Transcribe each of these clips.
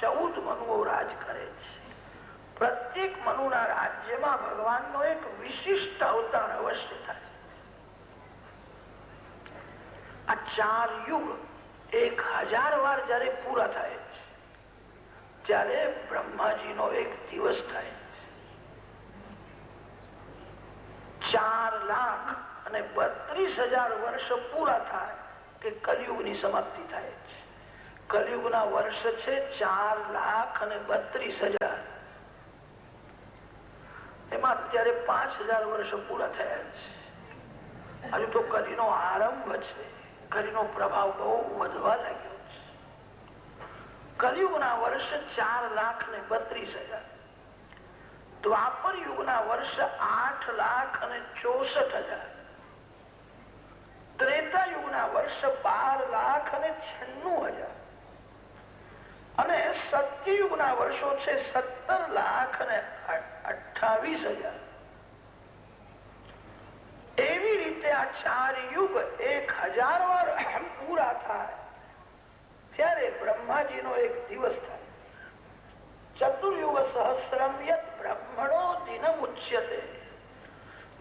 14 મનુઓ રાજ કરે છે. પ્રત્યેક મનુના રાજ્યમાં ભગવાનનો એક વિશિષ્ટ અવતાર અવશ્ય થાય. આ 4 યુગ 1000 વાર જયારે પૂરા થાય છે ત્યારે બ્રહ્માજીનો એક દિવસ થાય છે. 4,32,000 વર્ષ પૂરા થાય કે કલિયુગની સમાપ્તિ થાય છે. કલિયુગના વર્ષ છે 4,32,000. એમાં અત્યારે 5,000 વર્ષ પૂરા થયા છે. હજુ તો કલીનો આરંભ છે. કલીનો પ્રભાવ બહુ વધવા લાગ્યો છે. કલિયુગના વર્ષ 4,32,000. દ્વાપર યુગના વર્ષ 8,64,000. ત્રેતા યુગના વર્ષ 12,96,000 અને સત્યયુગના વર્ષો છે 17,28,000. એવી રીતે આ 4 યુગ 1000 વાર પૂરા થાય ત્યારે બ્રહ્માજીનો એક દિવસ થાય. ચતુર્યુગ સહસ્રમ યત બ્રહ્મણો દિનમ ઉચ્યતે.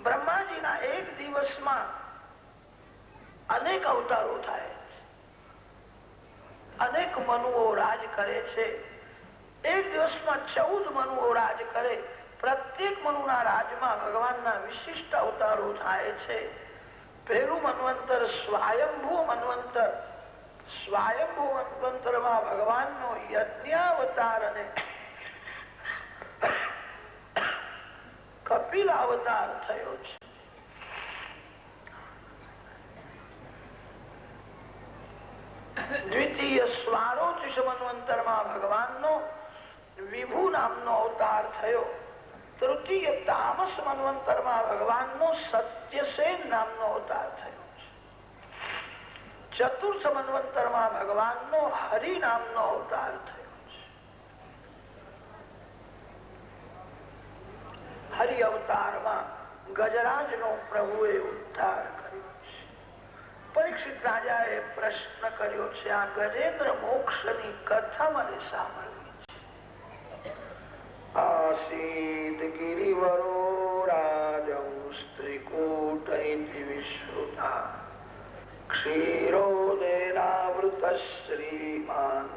બ્રહ્માજીના એક દિવસમાં અનેક અવતારો થાય, અનેક મનુઓ રાજ કરે છે. એક દિવસમાં 14 મનુઓ રાજ કરે. પ્રત્યેક મનુના રાજમાં ભગવાનના વિશિષ્ટ અવતારો થાય છે. પહેલું મન્વંતર સ્વયંભૂ મન્વંતર. સ્વયંભૂ મન્વંતરમાં ભગવાનનો યજ્ઞાવતાર અને કપિલ અવતાર થયો છે. દ્વિતીય સ્વારોચિષ મન્વંતરમાં ભગવાનનો વિભુ નામનો અવતાર થયો. તૃતીય તામસ મન્વંતરમાં ભગવાનનો સત્યસેન નામનો અવતાર થયો છે. ચતુર્થ મન્વંતરમાં ભગવાનનો હરિ નામનો અવતાર થયો છે. હરિ અવતારમાં ગજરાજનો પ્રભુએ ઉદ્ધાર કર્યો છે. પરીક્ષિત રાજાએ પ્રશ્ન કર્યો છે, આ ગજેન્દ્ર મોક્ષની કથા મને સાંભળવી છે. આસીત ગિરિવરો રાજૌ સ્ત્રીકૂટ ઇતિ વિશ્રુતા ક્ષીરોદેનાવૃત શ્રીમાન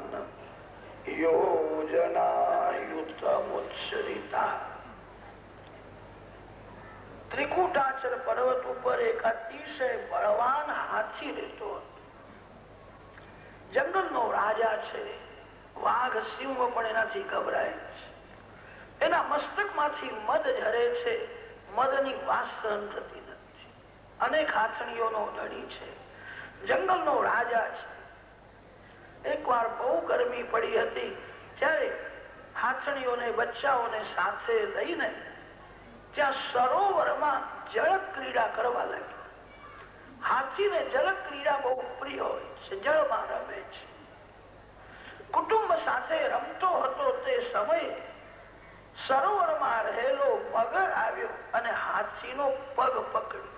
યોજનાયુતમુચ્છરિતા. ત્રિકૂટાચલ પર્વત ઉપર એક અતિશય બળવાન હાથી રહેતો હતો. જંગલનો રાજા છે. વાઘ સિંહ પણ એનાથી ગભરાય છે. એના મસ્તકમાંથી મદ ઝરે છે. મદની વાસ સહન થતી નથી. અનેક હાથણીઓનો ધણી છે. જંગલનો રાજા છે. એકવાર બહુ ગરમી પડી હતી ત્યારે હાથણીઓને બચ્ચાઓને સાથે લઈને ત્યાં સરોવરમાં જળ ક્રીડા કરવા લાગ્યો. હાથીને જળ ક્રીડા બહુ પ્રિય હોય છે. જળમાં રમે છે. કુટુંબ સાથે રમતો હતો તે સમયે સરોવરમાં રહેલો મગર આવ્યો અને હાથીનો પગ પકડ્યો.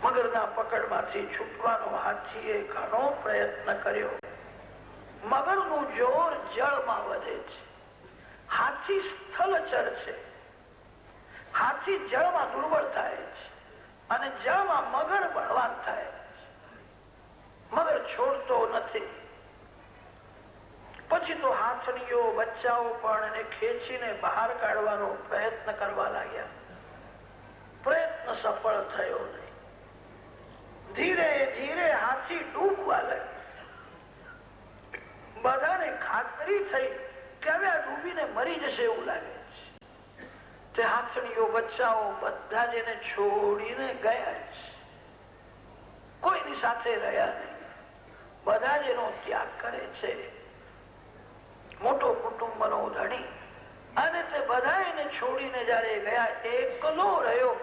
મગરના પકડમાંથી છૂટવાનો હાથીએ ઘણો પ્રયત્ન કર્યો. મગરનું જોર જળમાં વધે છે. હાથી સ્થળચર છે. હાથી જળમાં દુર્બળ થાય છે અને જળમાં મગર બળવાન થાય છે. મગર છોડતો નથી. પછી તો હાથણીઓ બચ્ચાઓ પણ એને ખેંચીને બહાર કાઢવાનો પ્રયત્ન કરવા લાગ્યા. પ્રયત્ન સફળ થયો નહીં. ધીરે ધીરે હાથી ડૂબવા લાગ્યો. બધાને ખાતરી થઈ કે હવે આ ડૂબીને મરી જશે એવું લાગે છે. તે હાથણીઓ બચ્ચાઓ બધા જ એને છોડીને ગયા છે. કોઈની સાથે રહ્યા નહીં. બધા જ એનો ત્યાગ કરે છે. મોટો કુટુંબનો ધણી અને તે બધા એને છોડીને જયારે ગયા, એકલો રહ્યો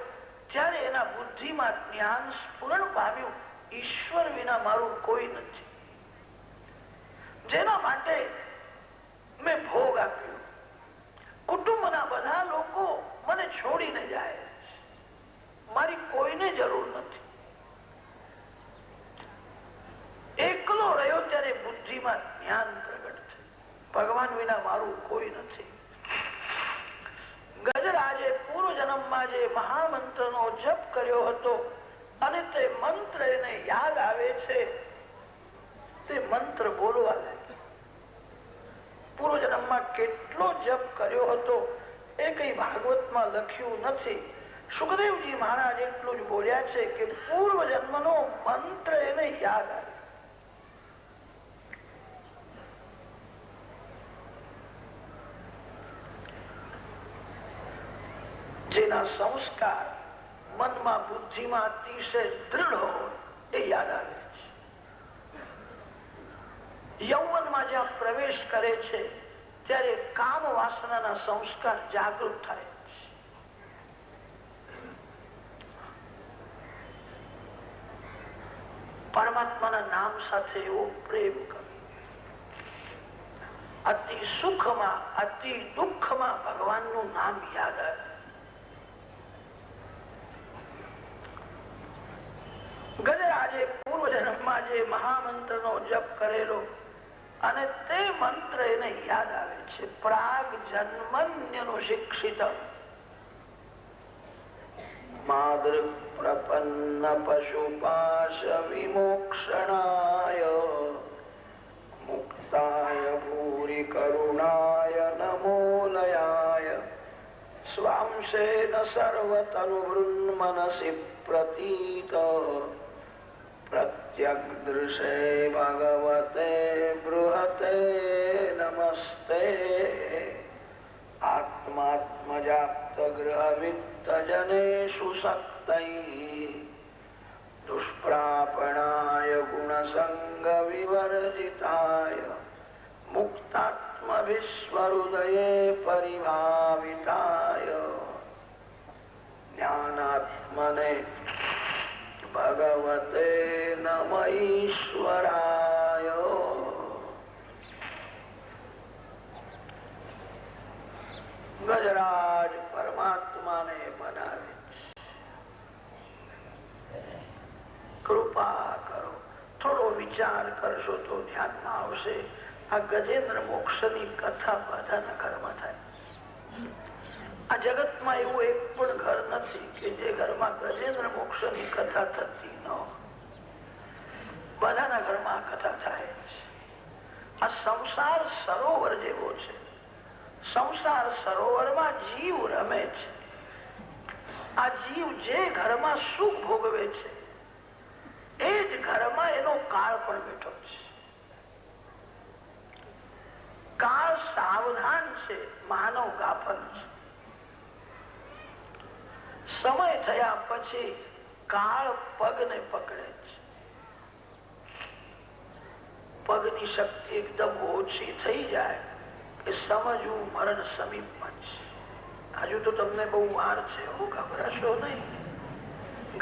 ત્યારે એના બુદ્ધિમાં જ્ઞાન સ્ફુરણ પામ્યું, ઈશ્વર વિના મારું કોઈ નથી. જેના માટે મેં ભોગ આપ્યો. કુટુંબના બધા લોકો મને છોડીને જાય, મારી કોઈને જરૂર નથી. જન્મમાં જે મહામંત્રનો જપ કર્યો હતો અને તે મંત્ર એને યાદ આવે છે, તે મંત્ર બોલવા લાગે. પૂર્વજન્મમાં કેટલો જપ કર્યો હતો એ કઈ ભાગવતમાં લખ્યું નથી. સુખદેવજી મહારાજ એટલું જ બોલ્યા છે કે પૂર્વ જન્મનો મંત્ર એને યાદ આવે. જેના સંસ્કાર મનમાં બુદ્ધિમાં અતિશય દૃઢ હોય એ યાદ આવે છે. યૌવનમાં જ્યાં પ્રવેશ કરે છે ત્યારે કામ વાસનાના સંસ્કાર જાગૃત થાય છે. પરમાત્માના નામ સાથે એવો પ્રેમ કરે. અતિ સુખમાં અતિ દુઃખમાં ભગવાનનું નામ યાદ આવે. ગજરાજે પૂર્વ જન્મમાં જે મહામંત્રનો જપ કરેલો અને તે મંત્ર એને યાદ આવે છે. પ્રાગ જન્મન્યનું શિક્ષિત માદૃ પ્રપન્ન પશુપાશ વિમોક્ષણાય મુક્તાય ભૂરિ કરુણાય નમોલયાય સ્વાંશેન સર્વતનુવૃન્મનસી પ્રતીત પ્રત્યગ્દૃશે ભગવતે બૃહતે નમસ્તે આત્માત્મજાપ્ત ગૃહ વિત્તજનેષુ સક્તૈ દુષ્પ્રાપણાય ગુણસંગ વિવર્જિતાય મુક્તાત્મ વિશ્વહૃદયે પરિભાવિતાય જ્ઞાનાત્મને ભગવતે નમ ઈશ્વરાય. ગજરાજ પરમાત્માને બનાવે છે. કૃપા કરો. થોડો વિચાર કરશો તો ધ્યાનમાં આવશે. આ ગજેન્દ્ર મોક્ષની કથા બધાના ઘરમાં થાય. આ જગતમાં એવું એક પણ ઘર નથી કે જે ઘરમાં ગજેન્દ્ર મોક્ષની કથા થતી ન હોય. બધાના ઘરમાં આ કથા થાય છે. આ સંસાર સરોવર જેવો છે. સંસાર સરોવરમાં જીવ રમે છે. આ જીવ જે ઘરમાં સુખ ભોગવે છે એ જ ઘરમાં એનો કાળ પણ બેઠો છે. કાળ સાવધાન છે, માનવ ગાફલ છે. સમય થયા પછી કાળ પગને પકડે છે. પગની શક્તિ એકદમ ઓછી થઈ જાય કે સમજવું મરણ સમીપમાં છે. હજુ તો તમને બહુ વાર છે. ગભરાશો નહીં,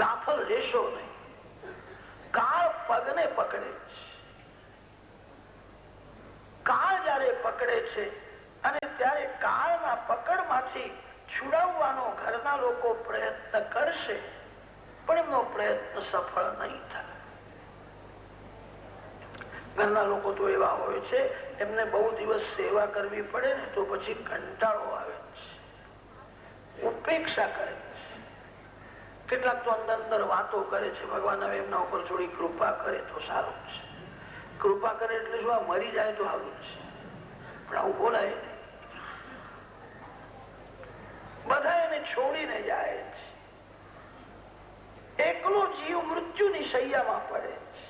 ગાફલ રહેશો નહીં. કાળ પગને પકડે છે. કાળ જયારે પકડે છે અને ત્યારે કાળના પકડમાંથી છુડાવવાનો ઘરના લોકો પ્રયત્ન કરશે પણ એમનો પ્રયત્ન સફળ નહીં થાય. ઘરના લોકો તો એવા હોય છે એમને બહુ દિવસ સેવા કરવી પડે ને તો પછી કંટાળો આવે છે, ઉપેક્ષા કરે છે. કેટલાક તો અંદર અંદર વાતો કરે છે, ભગવાન હવે એમના ઉપર થોડી કૃપા કરે તો સારું છે. કૃપા કરે એટલે શું, આ મરી જાય તો સારું છે, પણ આવું બોલાય નહીં. બધા એને છોડીને જાય છે. એકલો જીવ મૃત્યુની શૈયામાં પડે છે.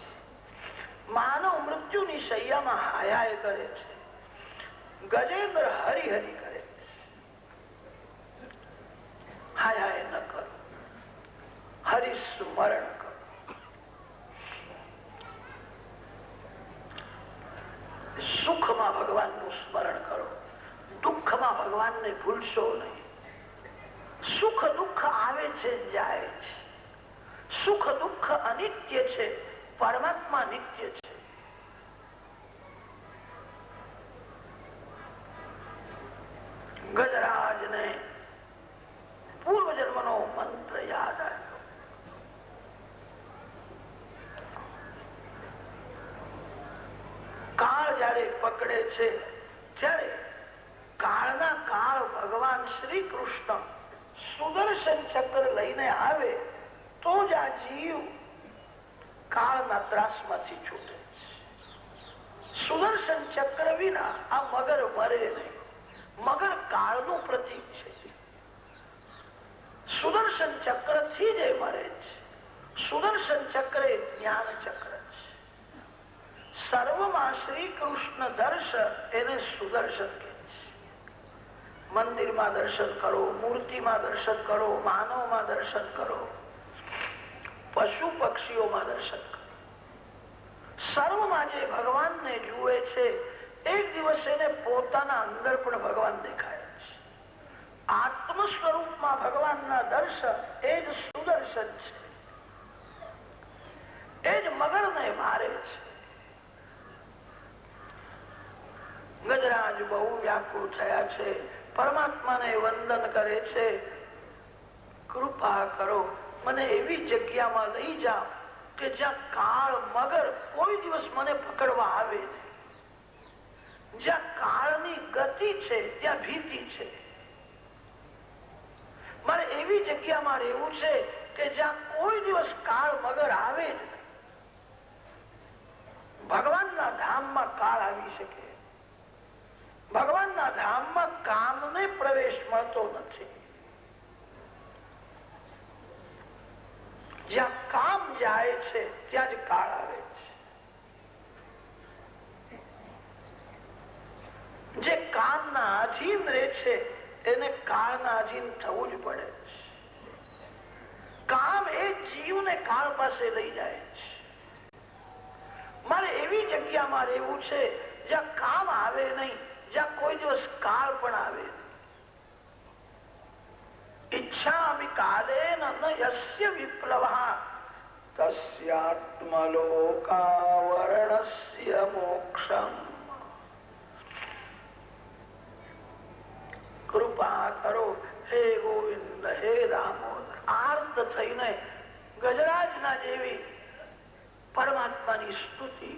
માનવ મૃત્યુની શૈયામાં હાય કરે છે. ગજેન્દ્ર હરિહરિ કરે છે. હાય ન કરો, હરિસ્મરણ કરો. સુખમાં ભગવાનનું સ્મરણ કરો, દુઃખમાં ભગવાનને ભૂલશો નહીં. સુખ દુઃખ આવે છે, જાય છે. સુખ દુઃખ અનિત્ય છે, પરમાત્મા નિત્ય છે. ગજરાજને પૂર્વ જન્મનો મંત્ર યાદ આવ્યો. કાળ જયારે પકડે છે ત્યારે કાળના કાળ ભગવાન શ્રી કૃષ્ણ સુદર્શન ચક્ર લઈને આવે તો જ આ જીવ કાળના ત્રાસમાંથી છૂટે. સુદર્શન ચક્ર વિના આ મગર મરે નહીં. મગર કાળનું પ્રતીક છે. સુદર્શન ચક્ર થી જ મરે છે. સુદર્શન ચક્ર એ જ્ઞાન ચક્ર છે. સર્વમાં શ્રી કૃષ્ણ દર્શન એને સુદર્શન કહે છે. મંદિરમાં દર્શન કરો, મૂર્તિમાં દર્શન કરો, માનવમાં દર્શન કરો, પશુ પક્ષીઓમાં દર્શન કરો. સર્વમાં જે ભગવાનને જુએ છે એક દિવસ એને પોતાના અંદર પણ ભગવાન દેખાય છે. આત્મ સ્વરૂપમાં ભગવાનના દર્શન એ જ સુદર્શન છે. એ જ મગરને મારે છે. ગજરાજ બહુ વ્યાકુળ થયા છે, પરમાત્માને વંદન કરે છે. કૃપા કરો, મને એવી જગ્યામાં લઈ જાઓ કે જ્યાં કાળ મગર કોઈ દિવસ મને પકડવા આવે નહીં. જ્યાં કાળની ગતિ છે ત્યાં ભીતિ છે. મારે એવી જગ્યામાં રહેવું છે કે જ્યાં કોઈ દિવસ કાળ મગર આવે જ નહીં. ભગવાનના ધામમાં કાળ આવી શકે. ભગવાનના ધામમાં કામને પ્રવેશ મળતો નથી. જ્યાં કામ જાય છે ત્યાં જ કાળ આવે છે. જે કામના આધીન રહે છે એને કાળના આધીન થવું જ પડે છે. કામ એ જીવને કાળ પાસે લઈ જાય છે. મારે એવી જગ્યામાં રહેવું છે જ્યાં કામ આવે નહીં, જ્યાં કોઈ દિવસ કાળ પણ આવે નહીં. ઈચ્છામિ કાલેન ન યસ્ય વિપ્લવઃ તસ્યાત્મલોકાવરણસ્ય મોક્ષમ. કૃપા કરો હે ગોવિંદ, હે દામોદર. આર્ત થઈને ગજરાજના જેવી પરમાત્માની સ્તુતિ.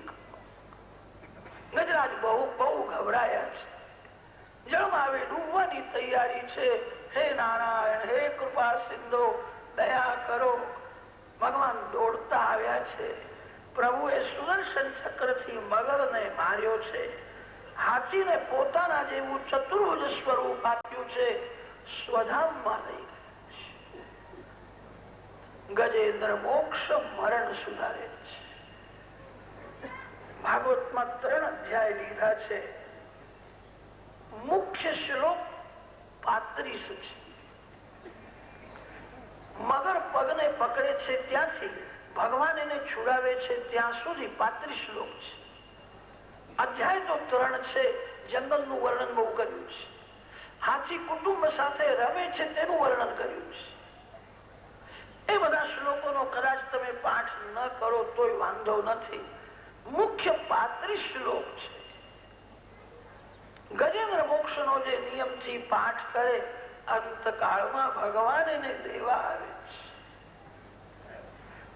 ગજરાજ બહુ બહુ ગભરાયા છે. જળમાં આવે ડૂબવાની તૈયારી છે. હે નારાયણ, હે કૃપા સિંધુ, દયા કરો. ભગવાન દોડતા આવ્યા છે. પ્રભુએ સુદર્શન ચક્રથી મગરને માર્યો છે. હાથીને પોતાના જેવું ચતુર્ભુજ સ્વરૂપ આપ્યું છે. સ્વધામમાં લઈ ગજેન્દ્ર મોક્ષ મરણ સુધારે છે. ભાગવતમાં 3 અધ્યાય લીધા છે. મુખ્ય શ્લોક 35 છે. મગર પગને પકડે છે ત્યાંથી ભગવાન એને છુડાવે છે ત્યાં સુધી 35 શ્લોક છે. અધ્યાય તો 3 છે. જંગલનું વર્ણન બહુ કર્યું છે. હાથી કુટુંબ સાથે રમે છે તેનું વર્ણન કર્યું છે. એ બધા શ્લોકોનો કદાચ તમે પાઠ ન કરો તોય વાંધો નથી. મુખ્ય 35 શ્લોક છે. ગજેન્દ્ર મોક્ષનો જે નિયમથી પાઠ કરે અંતકાળમાં ભગવાન એને દેવા આવે છે.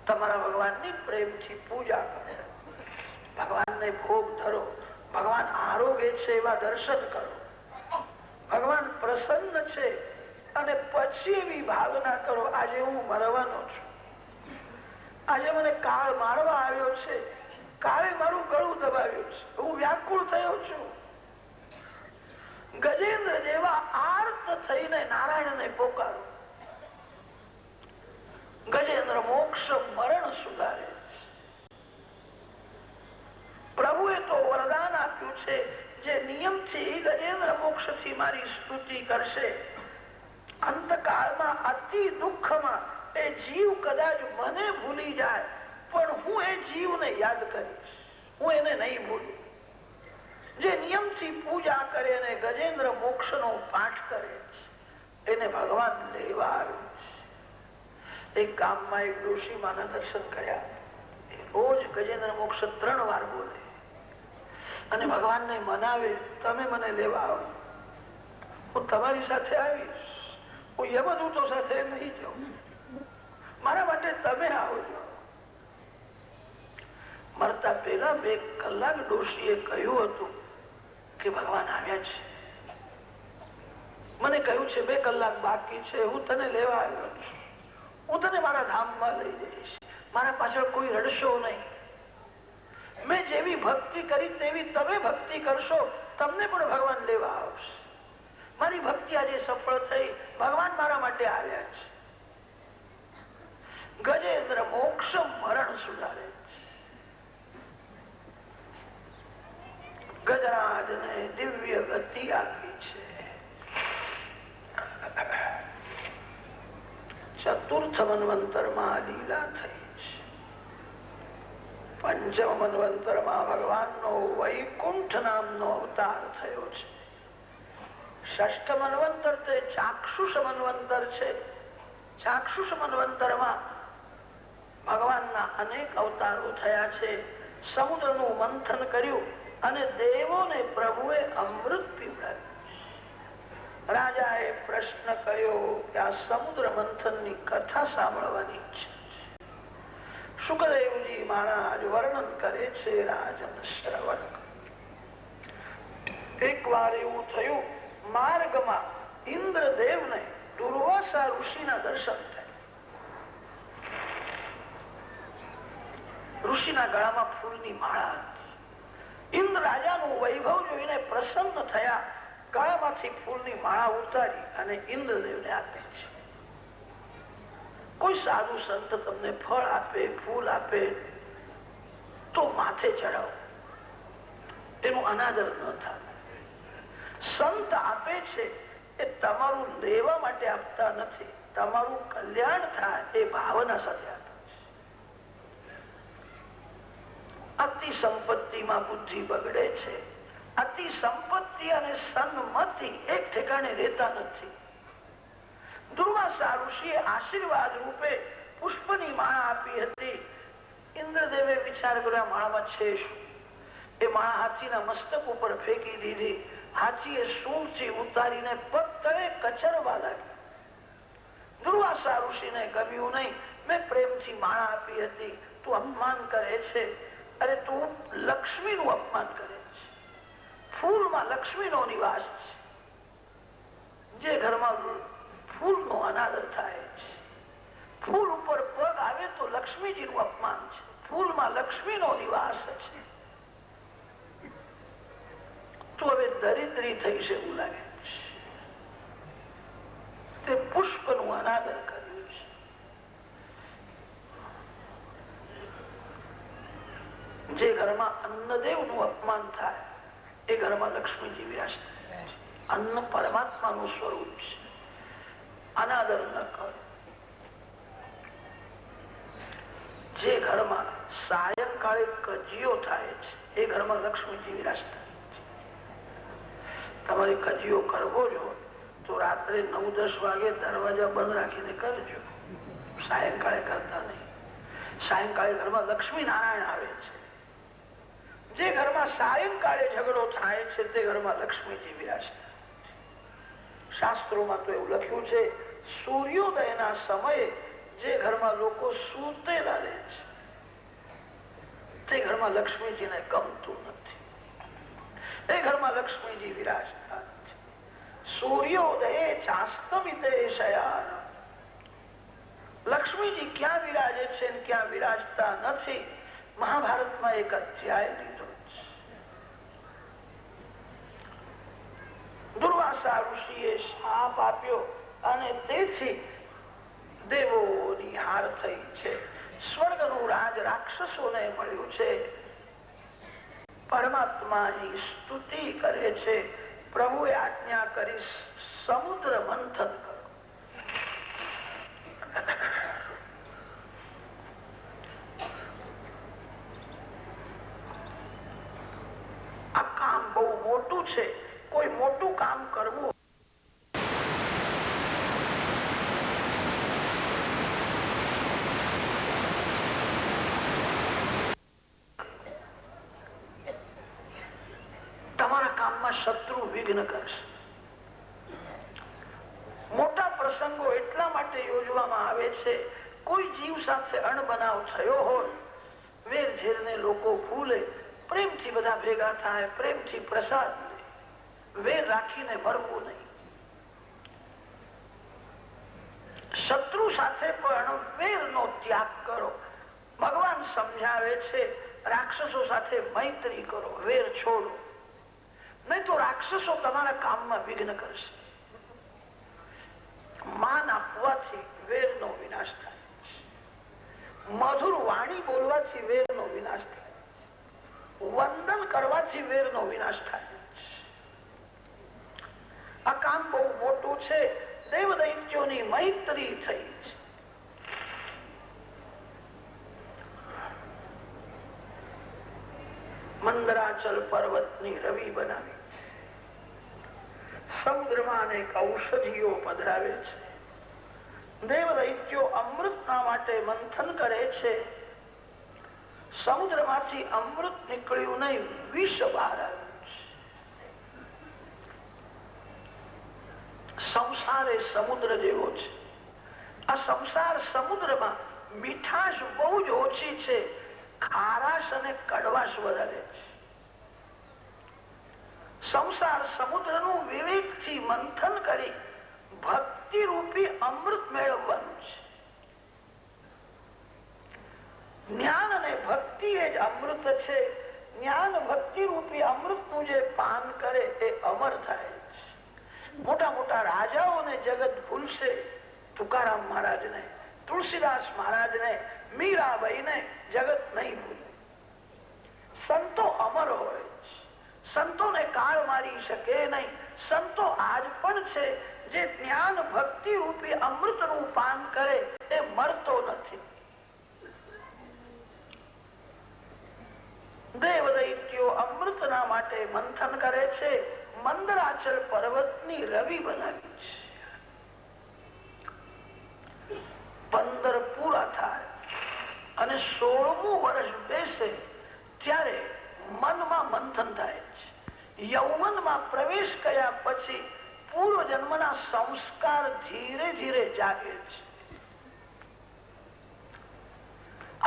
તમારા ભગવાનની પ્રેમથી પૂજા કરો, ભગવાનને ભોગ ધરો, ભગવાન આરોગ્ય છે એવા દર્શન કરો. ભગવાન પ્રસન્ન છે અને પછી એવી ભાવના કરો આજે હું મરવાનો છું, આજે મને કાળ મારવા આવ્યો છે, કાળે મારું ગળું દબાવ્યું છે, હું વ્યાકુળ થયો છું. ગજેન્દ્ર જેવા આર્ત થઈને નારાયણને પોકારો. ગજેન્દ્ર મોક્ષ મરણ સુધારે. પ્રભુએ તો વરદાન આપ્યું છે જે નિયમથી ગજેન્દ્ર મોક્ષથી મારી સ્તુતિ કરશે અંતકાળમાં અતિ દુઃખમાં એ જીવ કદાચ મને ભૂલી જાય પણ હું એ જીવને યાદ કરીશ, હું એને નહીં ભૂલું. જે નિયમથી પૂજા કરે અને ગજેન્દ્ર મોક્ષનો પાઠ કરે એને ભગવાન લેવા આવે છે. એક ગામમાં એક ડોશીમાના દર્શન કર્યા. રોજ ગજેન્દ્ર મોક્ષ 3 વાર બોલે અને ભગવાનને મનાવે તમે મને લેવા આવો, હું તમારી સાથે આવીશ, હું યમદૂતો સાથે નહીં જાઉં, મારા માટે તમે આવજો. મરતા પહેલા 2 કલાક ડોશીએ કહ્યું હતું કે ભગવાન આવ્યા છે. મને કહ્યું છે 2 કલાક બાકી છે, હું તને લેવા આવ્યો છું, હું તને મારા ધામમાં લઈ જઈશ, મારા પાછળ કોઈ રડશો નહીં. મેં જેવી ભક્તિ કરી તેવી તમે ભક્તિ કરશો, તમને પણ ભગવાન લેવા આવશે. મારી ભક્તિ આજે સફળ થઈ, ભગવાન મારા માટે આવ્યા છે. ગજેન્દ્ર મોક્ષ મરણ સુધારે છે. ગજરાજને દિવ્ય ગતિ આપી છે. ચતુર્થ મન્વંતરમાં લીલા થઈ છે. પંચમ મન્વંતરમાં ભગવાનનો વૈકુંઠ નામનો અવતાર થયો છે. ષષ્ઠ મન્વંતર તે ચાક્ષુષ મન્વંતર છે. ચાક્ષુષ મન્વંતરમાં ભગવાનના અનેક અવતારો થયા છે. સમુદ્રનું મંથન કર્યું અને દેવોને પ્રભુએ અમૃત પીવડાવ્યું. રાજાએ પ્રશ્ન કર્યો કે આ સમુદ્ર મંથનની કથા સાંભળવાની છે. શુકદેવજી મહારાજ વર્ણન કરે છે. રાજન શ્રવણ. એક વાર એવું થયું, માર્ગમાં ઇન્દ્રદેવને દુર્વાસા ઋષિના દર્શન થયા. ઋષિના ગળામાં ફૂલની માળા હતી. ઇન્દ્ર રાજાનું વૈભવ જોઈને પ્રસન્ન થયા. ગળામાંથી ફૂલની માળા ઉતારી અને ઇન્દ્રદેવને આપે છે. કોઈ સાધુ સંત તમને ફળ આપે, ફૂલ આપે તો માથે ચડાવો, એનું અનાદર ન થાય. સંત આપે છે એ તમારું લેવા માટે આપતા નથી, તમારું કલ્યાણ થાય એ ભાવના સાથે આપે છે. અતિ સંપત્તિમાં બુદ્ધિ બગડે છે. અતિ સંપત્તિ અને સન્મતિ એક ઠેકાણે રહેતા નથી. દુર્વાસા ઋષિએ આશીર્વાદ રૂપે પુષ્પની માળા આપી હતી. ઇન્દ્રદેવે વિચાર કર્યો માળામાં છે શું? એ માળા હાથીના મસ્તક ઉપર ફેંકી દીધી. હાથીએ સૂંચી ઉતારીને પગ તળે કચરવા લાગી. દુર્વાસા ઋષિને ગમ્યું નહીં. મેં પ્રેમથી માળા આપી હતી, તું અપમાન કરે છે. અરે તું લક્ષ્મીનું અપમાન કરે છે. ફૂલમાં લક્ષ્મીનો નિવાસ છે. જે ઘરમાં ફૂલનો અનાદર થાય છે, ફૂલ ઉપર પગ આવે તો લક્ષ્મીજીનું અપમાન છે. ફૂલમાં લક્ષ્મીનો નિવાસ છે. તો હવે દરિદ્રી થઈ છે એવું લાગે છે. તે પુષ્પનું અનાદર કર્યું છે. જે ઘરમાં અન્નદેવનું અપમાન થાય એ ઘરમાં લક્ષ્મીજી વિરાજતા. અન્ન પરમાત્માનું સ્વરૂપ છે. અનાદર ન કરો. જે ઘરમાં સાયંકાળે કજીયો થાય છે એ ઘરમાં લક્ષ્મીજી વિરાજતા. તમારે કજીયો કરવો જો તો રાત્રે 9-10 વાગે દરવાજા બંધ રાખીને કરજો. સાયંકાળે કરતા નહીં. સાયંકાળે ઘરમાં લક્ષ્મી નારાયણ આવે છે. જે ઘરમાં સાયંકાળે ઝઘડો થાય છે તે ઘરમાં લક્ષ્મીજી વિરાજતા. શાસ્ત્રોમાં તો એવું લખ્યું છે, સૂર્યોદયના સમયે જે ઘરમાં લોકો સૂતેલા રહે છે તે ઘરમાં લક્ષ્મીજીને ગમતું નથી. એ ઘરમાં લક્ષ્મીજી વિરાજતા નથી. સૂર્યોદયે ચાસ્તમિતે શયાન. લક્ષ્મીજી ક્યાં વિરાજે છે અને ક્યાં વિરાજતા નથી, મહાભારતમાં એક અધ્યાય લીધો છે. દુર્વાસા ઋષિએ શાપ આપ્યો અને તેથી દેવોની હાર થઈ છે. સ્વર્ગનું રાજ રાક્ષસોને મળ્યું છે. પરમાત્માની સ્તુતિ કરે છે. પ્રભુએ આજ્ઞા કરી સમુદ્ર મંથન કરો. આ કામ બહુ મોટું છે. કોઈ મોટું કામ કરવું તમારા કામમાં શત્રુ વિઘ્ન કરશે. મોટા પ્રસંગો એટલા માટે યોજવામાં આવે છે, કોઈ જીવ સાથે અણબનાવ થયો હોય, વેર ઝેરને લોકો ભૂલે, પ્રેમથી બધા ભેગા થાય, પ્રેમથી પ્રસાદ લે, વેર રાખીને મરવું નહીં. સાથે પણ વેરનો ત્યાગ કરો. ભગવાન સમજાવે છે રાક્ષસો સાથે મૈત્રી કરો, વેર છોડો, નહીં તો રાક્ષસો તમારા કામમાં વિઘ્ન કરશે. માન આપવાથી વેરનો વિનાશ થાય છે. મધુર વાણી બોલવાથી વેરનો વિનાશ થાય છે. વંદન કરવાથી વેરનો વિનાશ થાય છે. આ કામ બહુ મોટું છે. દેવ દૈત્યોની મૈત્રી થઈ છે. મંદરાચલ પર્વતની રવિ બનાવી છે. સમુદ્રમાં અનેક ઔષધિઓ પધરાવે છે. દેવ દૈત્યો અમૃતના માટે મંથન કરે છે. સમુદ્રમાંથી અમૃત નીકળ્યું નહીં, વિષ બહાર આવ્યું છે. સંસાર એ સમુદ્ર જેવો છે. આ સંસાર સમુદ્રમાં મીઠાશ બહુ જ ઓછી છે, ખારાશ અને કડવાશ વધારે છે. સંસાર સમુદ્રનું વિવેકથી મંથન કરી ભક્તિ રૂપી અમૃત મેળવવાનું છે. જ્ઞાન અને ભક્તિ એ જ અમૃત છે. જ્ઞાન ભક્તિ રૂપી અમૃતનું જે પાન કરે એ અમર થાય છે. મોટા મોટા રાજાઓને જગત ભૂલશે, તુકારામ મહારાજને, તુલસીદાસ મહારાજને, મીરાબાઈને જગત નહીં ભૂલે. સંતો અમર હોય છે. સંતોને કાળ મારી શકે નહીં. સંતો આજ પણ છે. જે જ્ઞાન ભક્તિ રૂપી અમૃતનું પાન કરે એ મરતો નથી. દેવ દૈત્યો અમૃતના માટે મંથન કરે છે. મંદરાચલ પર્વતની રવિ બનાવી છે. 15 પૂરા થાય અને 16મું વર્ષ બેસે ત્યારે મનમાં મંથન થાય છે. યૌવનમાં પ્રવેશ કર્યા પછી પૂર્વ જન્મના સંસ્કાર ધીરે ધીરે જાગે છે.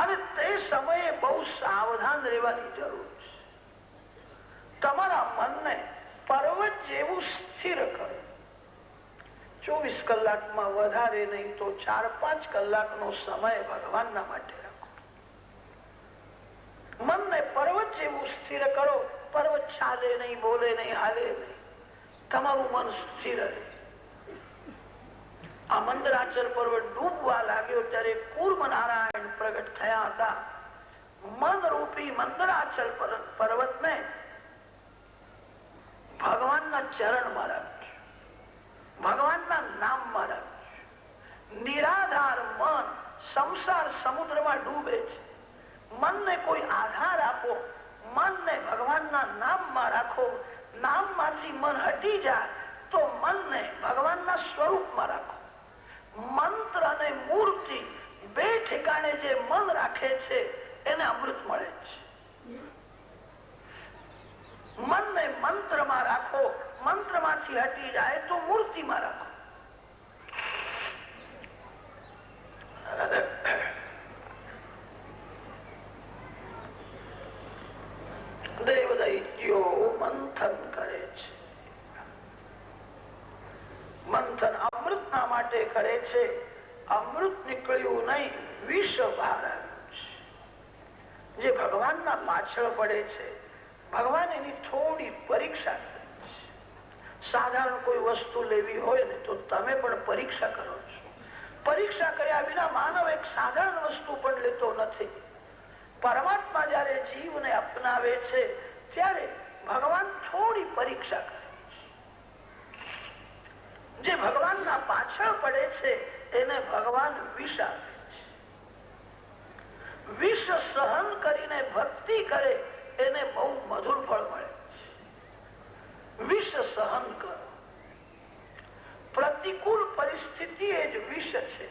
અને તે સમયે બહુ સાવધાન રહેવાની જરૂર છે. તમારા મનને પર્વત જેવું સ્થિર કરો. 24 કલાકમાં વધારે નહીં તો 4-5 કલાકનો સમય ભગવાનના માટે રાખો. મનને પર્વત જેવું સ્થિર કરો. પર્વત ચાલે નહીં, બોલે નહીં, હાલે નહીં. તમારું મન સ્થિર રહે. આ મંદરાચલ પર્વત ડૂબવા લાગ્યો ત્યારે કૂર્મ નારાયણ પ્રગટ થયા હતા. મન રૂપી મંદરાચલ પર્વતને ભગવાનના ચરણમાં રાખજો, ભગવાનના નામમાં રાખજો. નિરાધાર મન સંસાર સમુદ્રમાં ડૂબે છે. મનને કોઈ આધાર આપો. મનને ભગવાનના નામમાં રાખો. નામમાંથી મન હટી જાય તો મનને ભગવાનના સ્વરૂપમાં રાખો. મંત્ર અને મૂર્તિ બે ઠેકાણે જે મન રાખે છે એને અમૃત મળે છે. મનને મંત્રમાં રાખો. મંત્રમાંથી હટી જાય તો મૂર્તિમાં રાખો. દેવ દૈત્યો મંથન કરે છે. મંથન અમૃતના માટે કરે છે. અમૃત નીકળ્યું નહીં, વિષ બહાર આવ્યું છે. જે ભગવાનના પાછળ પડે છે ભગવાન એની થોડી પરીક્ષા કરે છે. સાધારણ કોઈ વસ્તુ લેવી હોય ને તો તમે પણ પરીક્ષા કરો છો. પરીક્ષા કર્યા વિના માનવ એક સાધારણ વસ્તુ પણ લેતો નથી. પરમાત્મા જયારે જીવને અપનાવે છે ત્યારે ભગવાન થોડી પરીક્ષા કરે છે. જે ભગવાનના પાછળ પડે છે એને ભગવાન વિષ આપે છે. વિષ સહન કરીને ભક્તિ કરે એને બહુ મધુર ફળ મળે છે. વિષ સહન કરો. પ્રતિકૂળ પરિસ્થિતિ એ જ વિષ છે.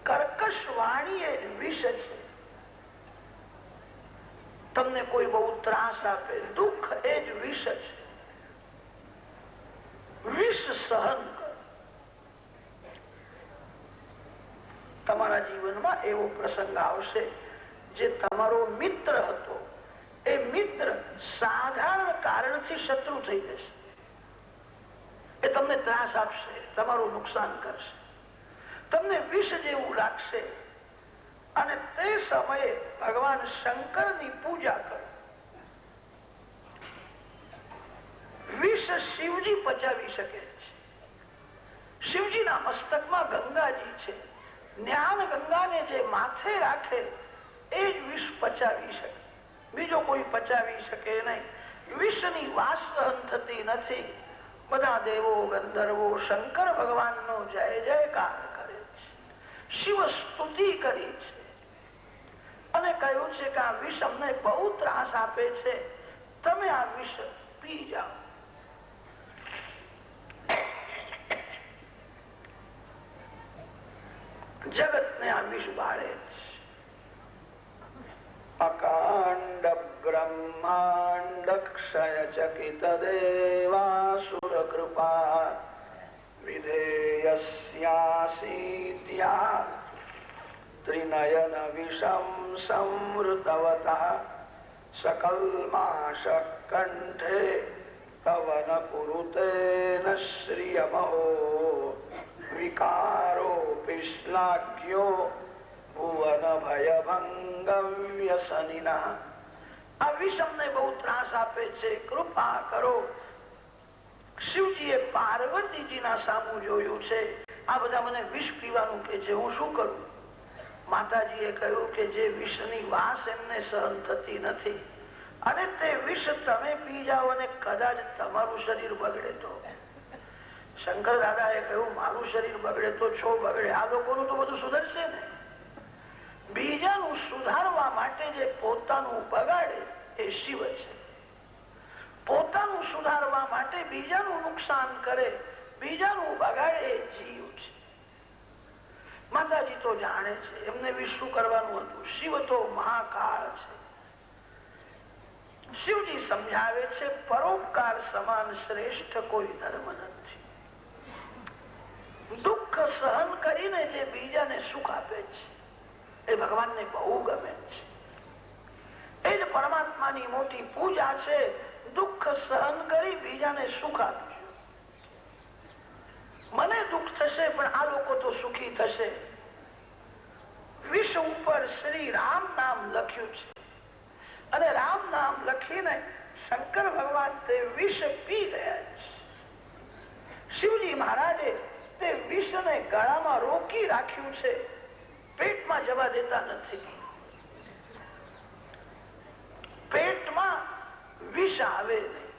કર્કશ વાણી એ જ વિષ છે. તમને કોઈ બહુ ત્રાસ આપે, દુઃખ એ જ વિષ છે. વિષ સહન કરો. તમારા જીવનમાં એવો પ્રસંગ આવશે જે તમારો મિત્ર હતો એ મિત્ર સાધારણ કારણથી શત્રુ થઈ જશે. એ તમને ત્રાસ આપશે, તમારું નુકસાન કરશે. તમને વિષ વિષ જેવું લાગશે અને તે સમયે ભગવાન શંકરની પૂજા કરો. વિષ શિવજી પચાવી શકે છે. શિવજીના મસ્તકમાં ગંગાજી છે. જ્ઞાન ગંગાને જે માથે રાખે એ જ વિષ પચાવી શકે, બીજો કોઈ પચાવી શકે નહીં. વિષની વાસ સહન થતી નથી. બધા દેવો ગંધર્વો શંકર ભગવાનનો જય જયકાર કરે છે, શિવ સ્તુતિ કરી છે અને કહ્યું છે કે આ વિષ અમને બહુ ત્રાસ આપે છે, તમે આ વિષ પી જાઓ. જગત ને આ વિષ બાળે છે. અકાંડ બ્રહ્માંડ ક્ષય ચકિત દેવાસુર કૃપા વિધેયસ્યાસીત્યા ત્રિનયન વિષમ સંવૃતવતઃ સકલ્માશ કંઠે તવ ન કુરુતે ન શ્રિયમહો વિકારો પિશ્લાઘ્યો ભુવન ભયભંગમ વ્યસનિનઃ. આ વિષ અમને બહુ ત્રાસ આપે છે, કૃપા કરો. શિવજીએ પાર્વતીજીના સામું જોયું છે. આ બધા મને વિષ પીવાનું કે છે, હું શું કરું? માતાજીએ કહ્યું કે જે વિષની વાસ એમને સહન થતી નથી અને તે વિષ તમે પી જાઓ અને કદાચ તમારું શરીર બગડે તો. શંકર દાદાએ કહ્યું મારું શરીર બગડે તો છો બગડે, આ લોકોનું તો બધું સુધરશે ને. બીજાનું સુધારવા માટે જે પોતાનું બગાડે એ શિવ છે. પોતાનું સુધારવા માટે બીજાનું નુકસાન કરે, બીજાનું બગાડે એ જીવ છે. માતાજી તો જાણે છે એમને વિષ શું કરવાનું હતું. શિવ તો મહાકાળ છે. શિવજી સમજાવે છે પરોપકાર સમાન શ્રેષ્ઠ કોઈ ધર્મ નથી. દુઃખ સહન કરીને જે બીજાને સુખ આપે છે એ ભગવાનને બહુ ગમે છે. એ જ પરમાત્માની મોટી પૂજા છે. દુઃખ સહન કરી બીજાને સુખ આપજો. મને દુઃખ થશે પણ આ લોકો તો સુખી થશે. વિષ ઉપર શ્રી રામ નામ લખ્યું છે અને રામ નામ લખીને શંકર ભગવાન તે વિષ પી ગયા છે. શિવજી મહારાજે તે વિષને ગળામાં રોકી રાખ્યું છે, પેટમાં જવા દેતા નથી. પેટમાં વિષ આવે નહીં.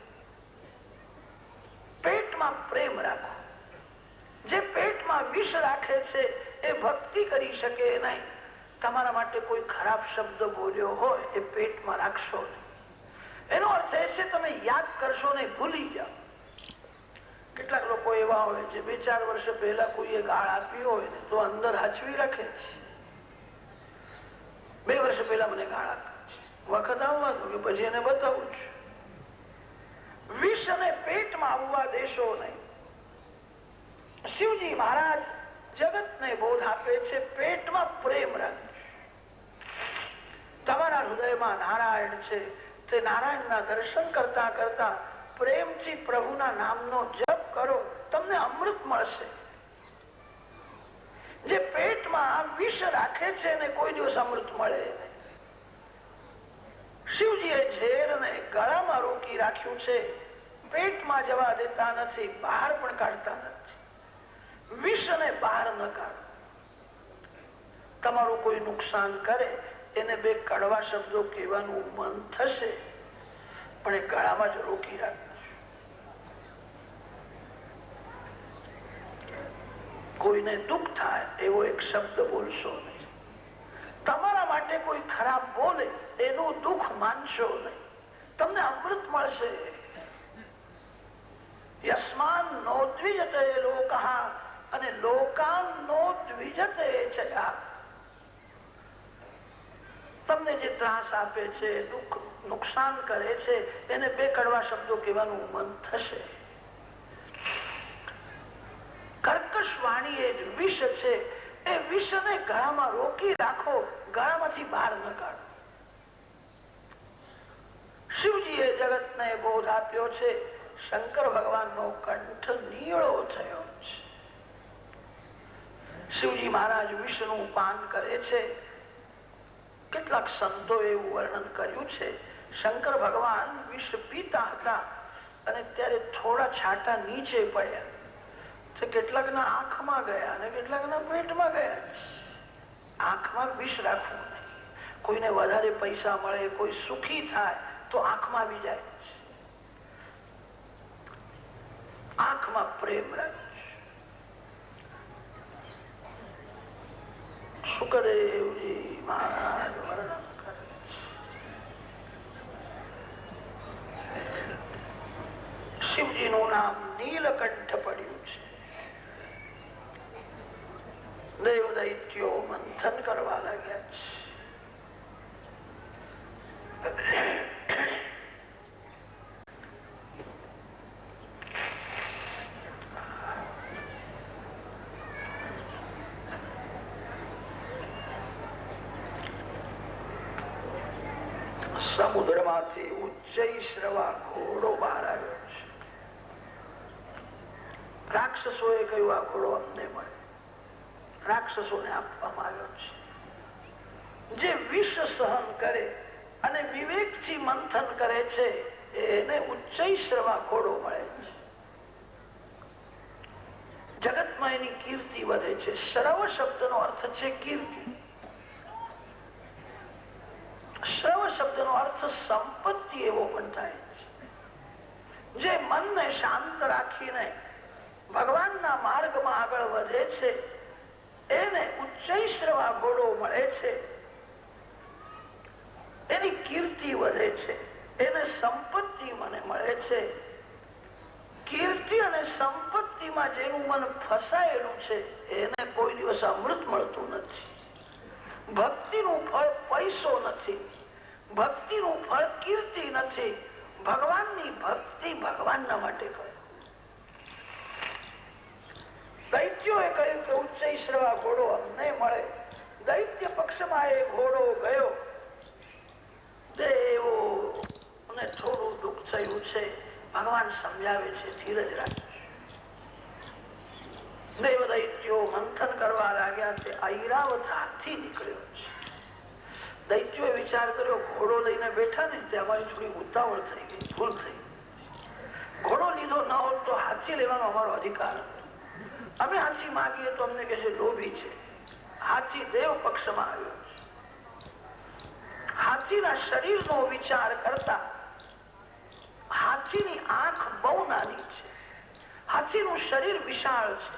પેટમાં પ્રેમ રાખો. જે પેટમાં વિષ રાખે છે એ ભક્તિ કરી શકે નહીં. તમારા માટે કોઈ ખરાબ શબ્દ બોલ્યો હોય એ પેટમાં રાખશો નહીં. એનો અર્થ એ છે તમે યાદ કરશો ને ભૂલી જાઓ. કેટલાક લોકો એવા હોય છે 2-4 વર્ષ પહેલા કોઈએ ગાળ આપી હોય ને તો અંદર હાચવી રાખે છે. 2 વર્ષ પહેલા મને ગાળ આપી વખત આવવાનું કે પછી એને બતાવું છું. વિષ અને પેટમાં આવવા દેશો નહીં. શિવજી મહારાજ જગત ને બોધ આપે છે પેટમાં પ્રેમ રાખજો. તમારા હૃદયમાં નારાયણ છે, તે નારાયણના દર્શન કરતા કરતા પ્રેમથી પ્રભુના નામનો જપ કરો, તમને અમૃત મળશે. જે પેટમાં વિષ રાખે છે એને કોઈ દિવસ અમૃત મળે નહીં. શિવજીએ ઝેરને ગળામાં રોકી રાખ્યું છે, પેટમાં જવા દેતા નથી, બહાર પણ કાઢતા નથી. વિષને બહાર ન કાઢો. તમારું કોઈ નુકસાન કરે એને 2 કડવા શબ્દો કહેવાનું મન થશે પણ એ ગળામાં જ રોકી રાખજો. કોઈને દુઃખ થાય એવો એક શબ્દ બોલશો નહીં. તમારા માટે કોઈ ખરાબ બોલે એનું દુઃખ માનશો નહીં. તમને અમૃત મળશે. યસ્માન નો દ્વિજતે લોકઃ અને લોકાન નો દ્વિજતે ચયા. તમને જે ત્રાસ આપે છે, દુઃખ નુકસાન કરે છે એને 2 કડવા શબ્દો કહેવાનું મન થશે. કર્કશ વાણી એ જ વિષ છે. એ વિષને ગળામાં રોકી રાખો, ગળામાંથી બહાર ન કાઢો. શિવજીએ જગતને બોધ આપ્યો છે. શંકર ભગવાનનો કંઠ નીળો થયો છે. શિવજી મહારાજ વિષનું પાન કરે છે. કેટલાક સંતો એવું વર્ણન કર્યું છે, શંકર ભગવાન વિષ પીતા હતા અને ત્યારે થોડા છાંટા નીચે પડ્યા, કેટલાકના આંખમાં ગયા અને કેટલાકના પેટમાં ગયા. આંખમાં વિષ રાખવું નહીં. કોઈને વધારે પૈસા મળે, કોઈ સુખી થાય તો આંખમાં આવી જાય. આંખમાં પ્રેમ રાખવું. સુખદેવજી મહારાજ વર્ણન કરે છે. શિવજીનું નામ નીલકંઠ પડ્યું છે. દેવ દૈત્યો મંથન કરવા લાગ્યા છે. સમુદ્રમાંથી ઉચ્ચૈશ્રવા ઘોડો બહાર આવ્યો છે. રાક્ષસોએ કહ્યું આ ઘોડો અમને મળે. રાક્ષસોને આપવામાં આવ્યો છે. જે વિષ સહન કરે અને વિવેકથી મંથન કરે છે એને ઉચ્ચૈશ્રવા ઘોડો મળે છે. જગતમાં એની કીર્તિ વધે છે. શ્રવ શબ્દનો અર્થ છે કીર્તિ. શ્રવ શબ્દનો અર્થ સંપત્તિ એવો પણ થાય છે. જે મનને શાંત રાખીને ભગવાનના માર્ગમાં આગળ વધે છે એને ઉચ્ચૈશ્રવા ઘોડો મળે છે. એની કીર્તિ વધે છે, એને સંપત્તિ મને મળે છે. કીર્તિ અને સંપત્તિમાં જેનું મન ફસાયેલું છે એને કોઈ દિવસ અમૃત મળતું નથી. ભક્તિનું ફળ પૈસો નથી, ભક્તિનું ફળ કીર્તિ નથી. ભગવાનની ભક્તિ ભગવાનના માટે કરો. દૈત્યોએ કહ્યું કે ઉચ્ચૈશ્રવા ઘોડો અમને મળે. દૈત્ય પક્ષમાં એ ઘોડો ગયો. દેવો અને થોડું દુઃખ થયું છે. ભગવાન સમજાવે છે ધીરજ રાખજો. દેવ દૈત્યો મંથન કરવા લાગ્યા છે. ઐરાવત હાથી નીકળ્યો છે. દૈત્યોએ વિચાર કર્યો ઘોડો લઈને બેઠા ને તે અમારી થોડી ઉતાવળ થઈ ગઈ, ભૂલ થઈ. ઘોડો લીધો ન હોત તો હાથી લેવાનો અમારો અધિકાર હતો. અમે હાથી માગીએ તો અમને કહે છે લોભી છે. હાથી દેવ પક્ષમાં આવ્યો છે. હાથીના શરીરનો વિચાર કરતા હાથીની આંખ બહુ નાની છે. હાથીનું શરીર વિશાળ છે.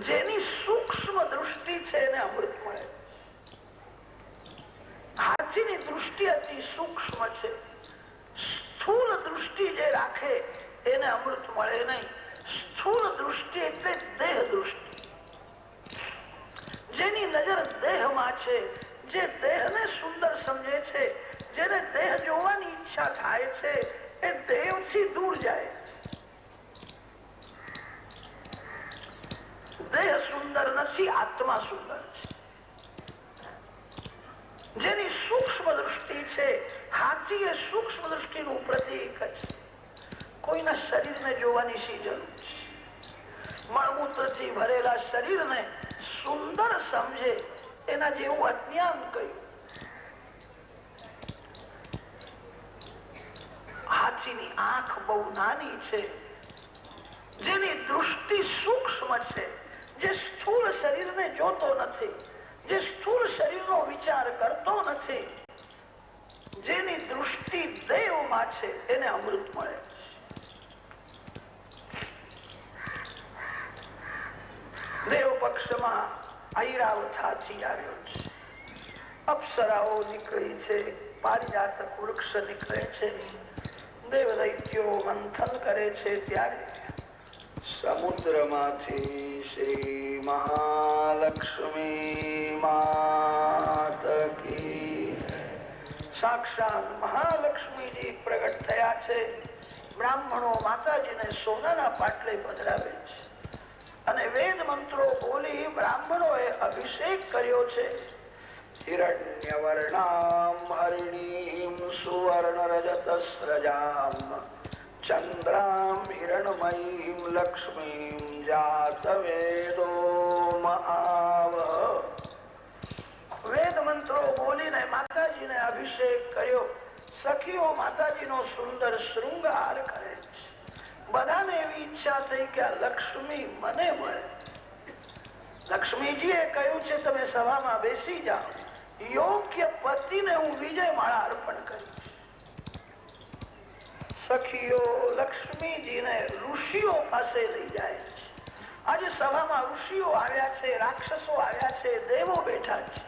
જેની સૂક્ષ્મ દૃષ્ટિ છે એને અમૃત મળે. હાથીની દૃષ્ટિ અતિ સૂક્ષ્મ છે. સ્થૂળ દૃષ્ટિ જે રાખે એને અમૃત મળે નહીં. સ્થૂળ દૃષ્ટિ એટલે દેહ દૃષ્ટિ. જેની નજર દેહમાં છે, જે દેહને સુંદર સમજે છે, જેને દેહ જોવાની ઈચ્છા થાય છે એ દેહથી દૂર જાય. દેહ સુંદર નથી, આત્મા સુંદર છે. જેની સૂક્ષ્મ દૃષ્ટિ છે, હાથી એ સૂક્ષ્મ દૃષ્ટિનું પ્રતીક છે. કોઈના શરીરને જોવાની શી જરૂર છે? મળમૂત્રથી ભરેલા શરીરને સુંદર સમજે એના જેવું અજ્ઞાન કહ્યું. હાથીની આંખ બહુ નાની છે. જેની દૃષ્ટિ સૂક્ષ્મ છે, જે સ્થૂળ શરીરને જોતો નથી, જે સ્થૂળ શરીરનો વિચાર કરતો નથી, જેની દૃષ્ટિ દેવમાં છે એને અમૃત મળે. દેવ પક્ષમાં ઐરાવત હાથી આવ્યો છે. અપ્સરાઓ નીકળી છે. પારિજાતક વૃક્ષ નીકળે છે. દેવ દૈત્યો મંથન કરે છે. ત્યારે સમુદ્રમાંથી શ્રી મહાલક્ષ્મી માત કી સાક્ષાત મહાલક્ષ્મીજી પ્રગટ થયા છે. બ્રાહ્મણો માતાજીને સોનાના પાટલે પધરાવે છે અને વેદ મંત્રો બોલી બ્રાહ્મણોએ અભિષેક કર્યો છે. હિરણ્યવર્ણામ હરિણીમ સુવર્ણ રજતસ્રજામ ચંદ્રામ હિરણમયીમ લક્ષ્મીમ જાતવેદો આવ. વેદ મંત્રો બોલીને માતાજીને અભિષેક કર્યો. સખીઓ માતાજીનો સુંદર શૃંગાર કરે છે. બધાને એવી ઈચ્છા થઈ કે આ લક્ષ્મી મને મળે. લક્ષ્મીજીએ કહ્યું છે તમે સભામાં બેસી જાઓ, યોગ્ય પતિને હું વિજય માળા અર્પણ કરીશ. સખીઓ લક્ષ્મીજીને ઋષિઓ પાસે લઈ જાય છે. આજે સભામાં ઋષિઓ આવ્યા છે, રાક્ષસો આવ્યા છે, દેવો બેઠા છે.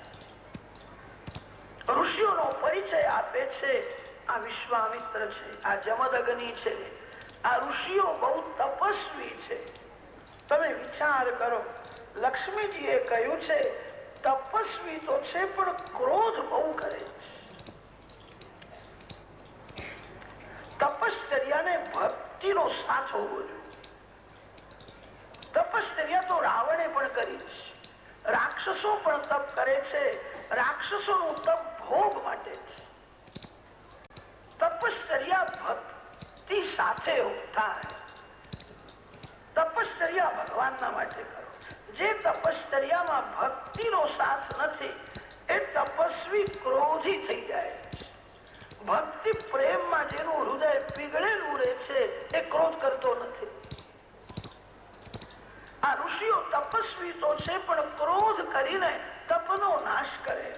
ઋષિઓનો પરિચય આપે છે. આ વિશ્વામિત્ર છે, આ જમદગ્નિ છે. આ ઋષિઓ બહુ તપસ્વી છે. તમે વિચાર કરો, લક્ષ્મીજીએ કહ્યું છે તપસ્વી તો છે પણ ક્રોધ બહુ કરે છે. તપશ્ચર્યાને ભક્તિનો સાથ હોવો જોઈએ. તપશ્ચર્યા તો રાવણે પણ કરી છે. રાક્ષસો પણ તપ કરે છે. રાક્ષસોનું તપ ભોગ માટે છે. તપશ્ચર્યા ભક્તિ સાથે થાય. તપશ્ચર્યા ભગવાનના માટે કરો. જે તપશ્ચર્યામાં ભક્તિનો સાથ નથી એ તપસ્વી ક્રોધી થઈ જાય. ભક્તિ પ્રેમમાં જેનું હૃદય પીગળેલું રહે છે એ ક્રોધ કરતો નથી. આ ઋષિઓ તપસ્વી તો છે પણ ક્રોધ કરીને તપનો નાશ કરે.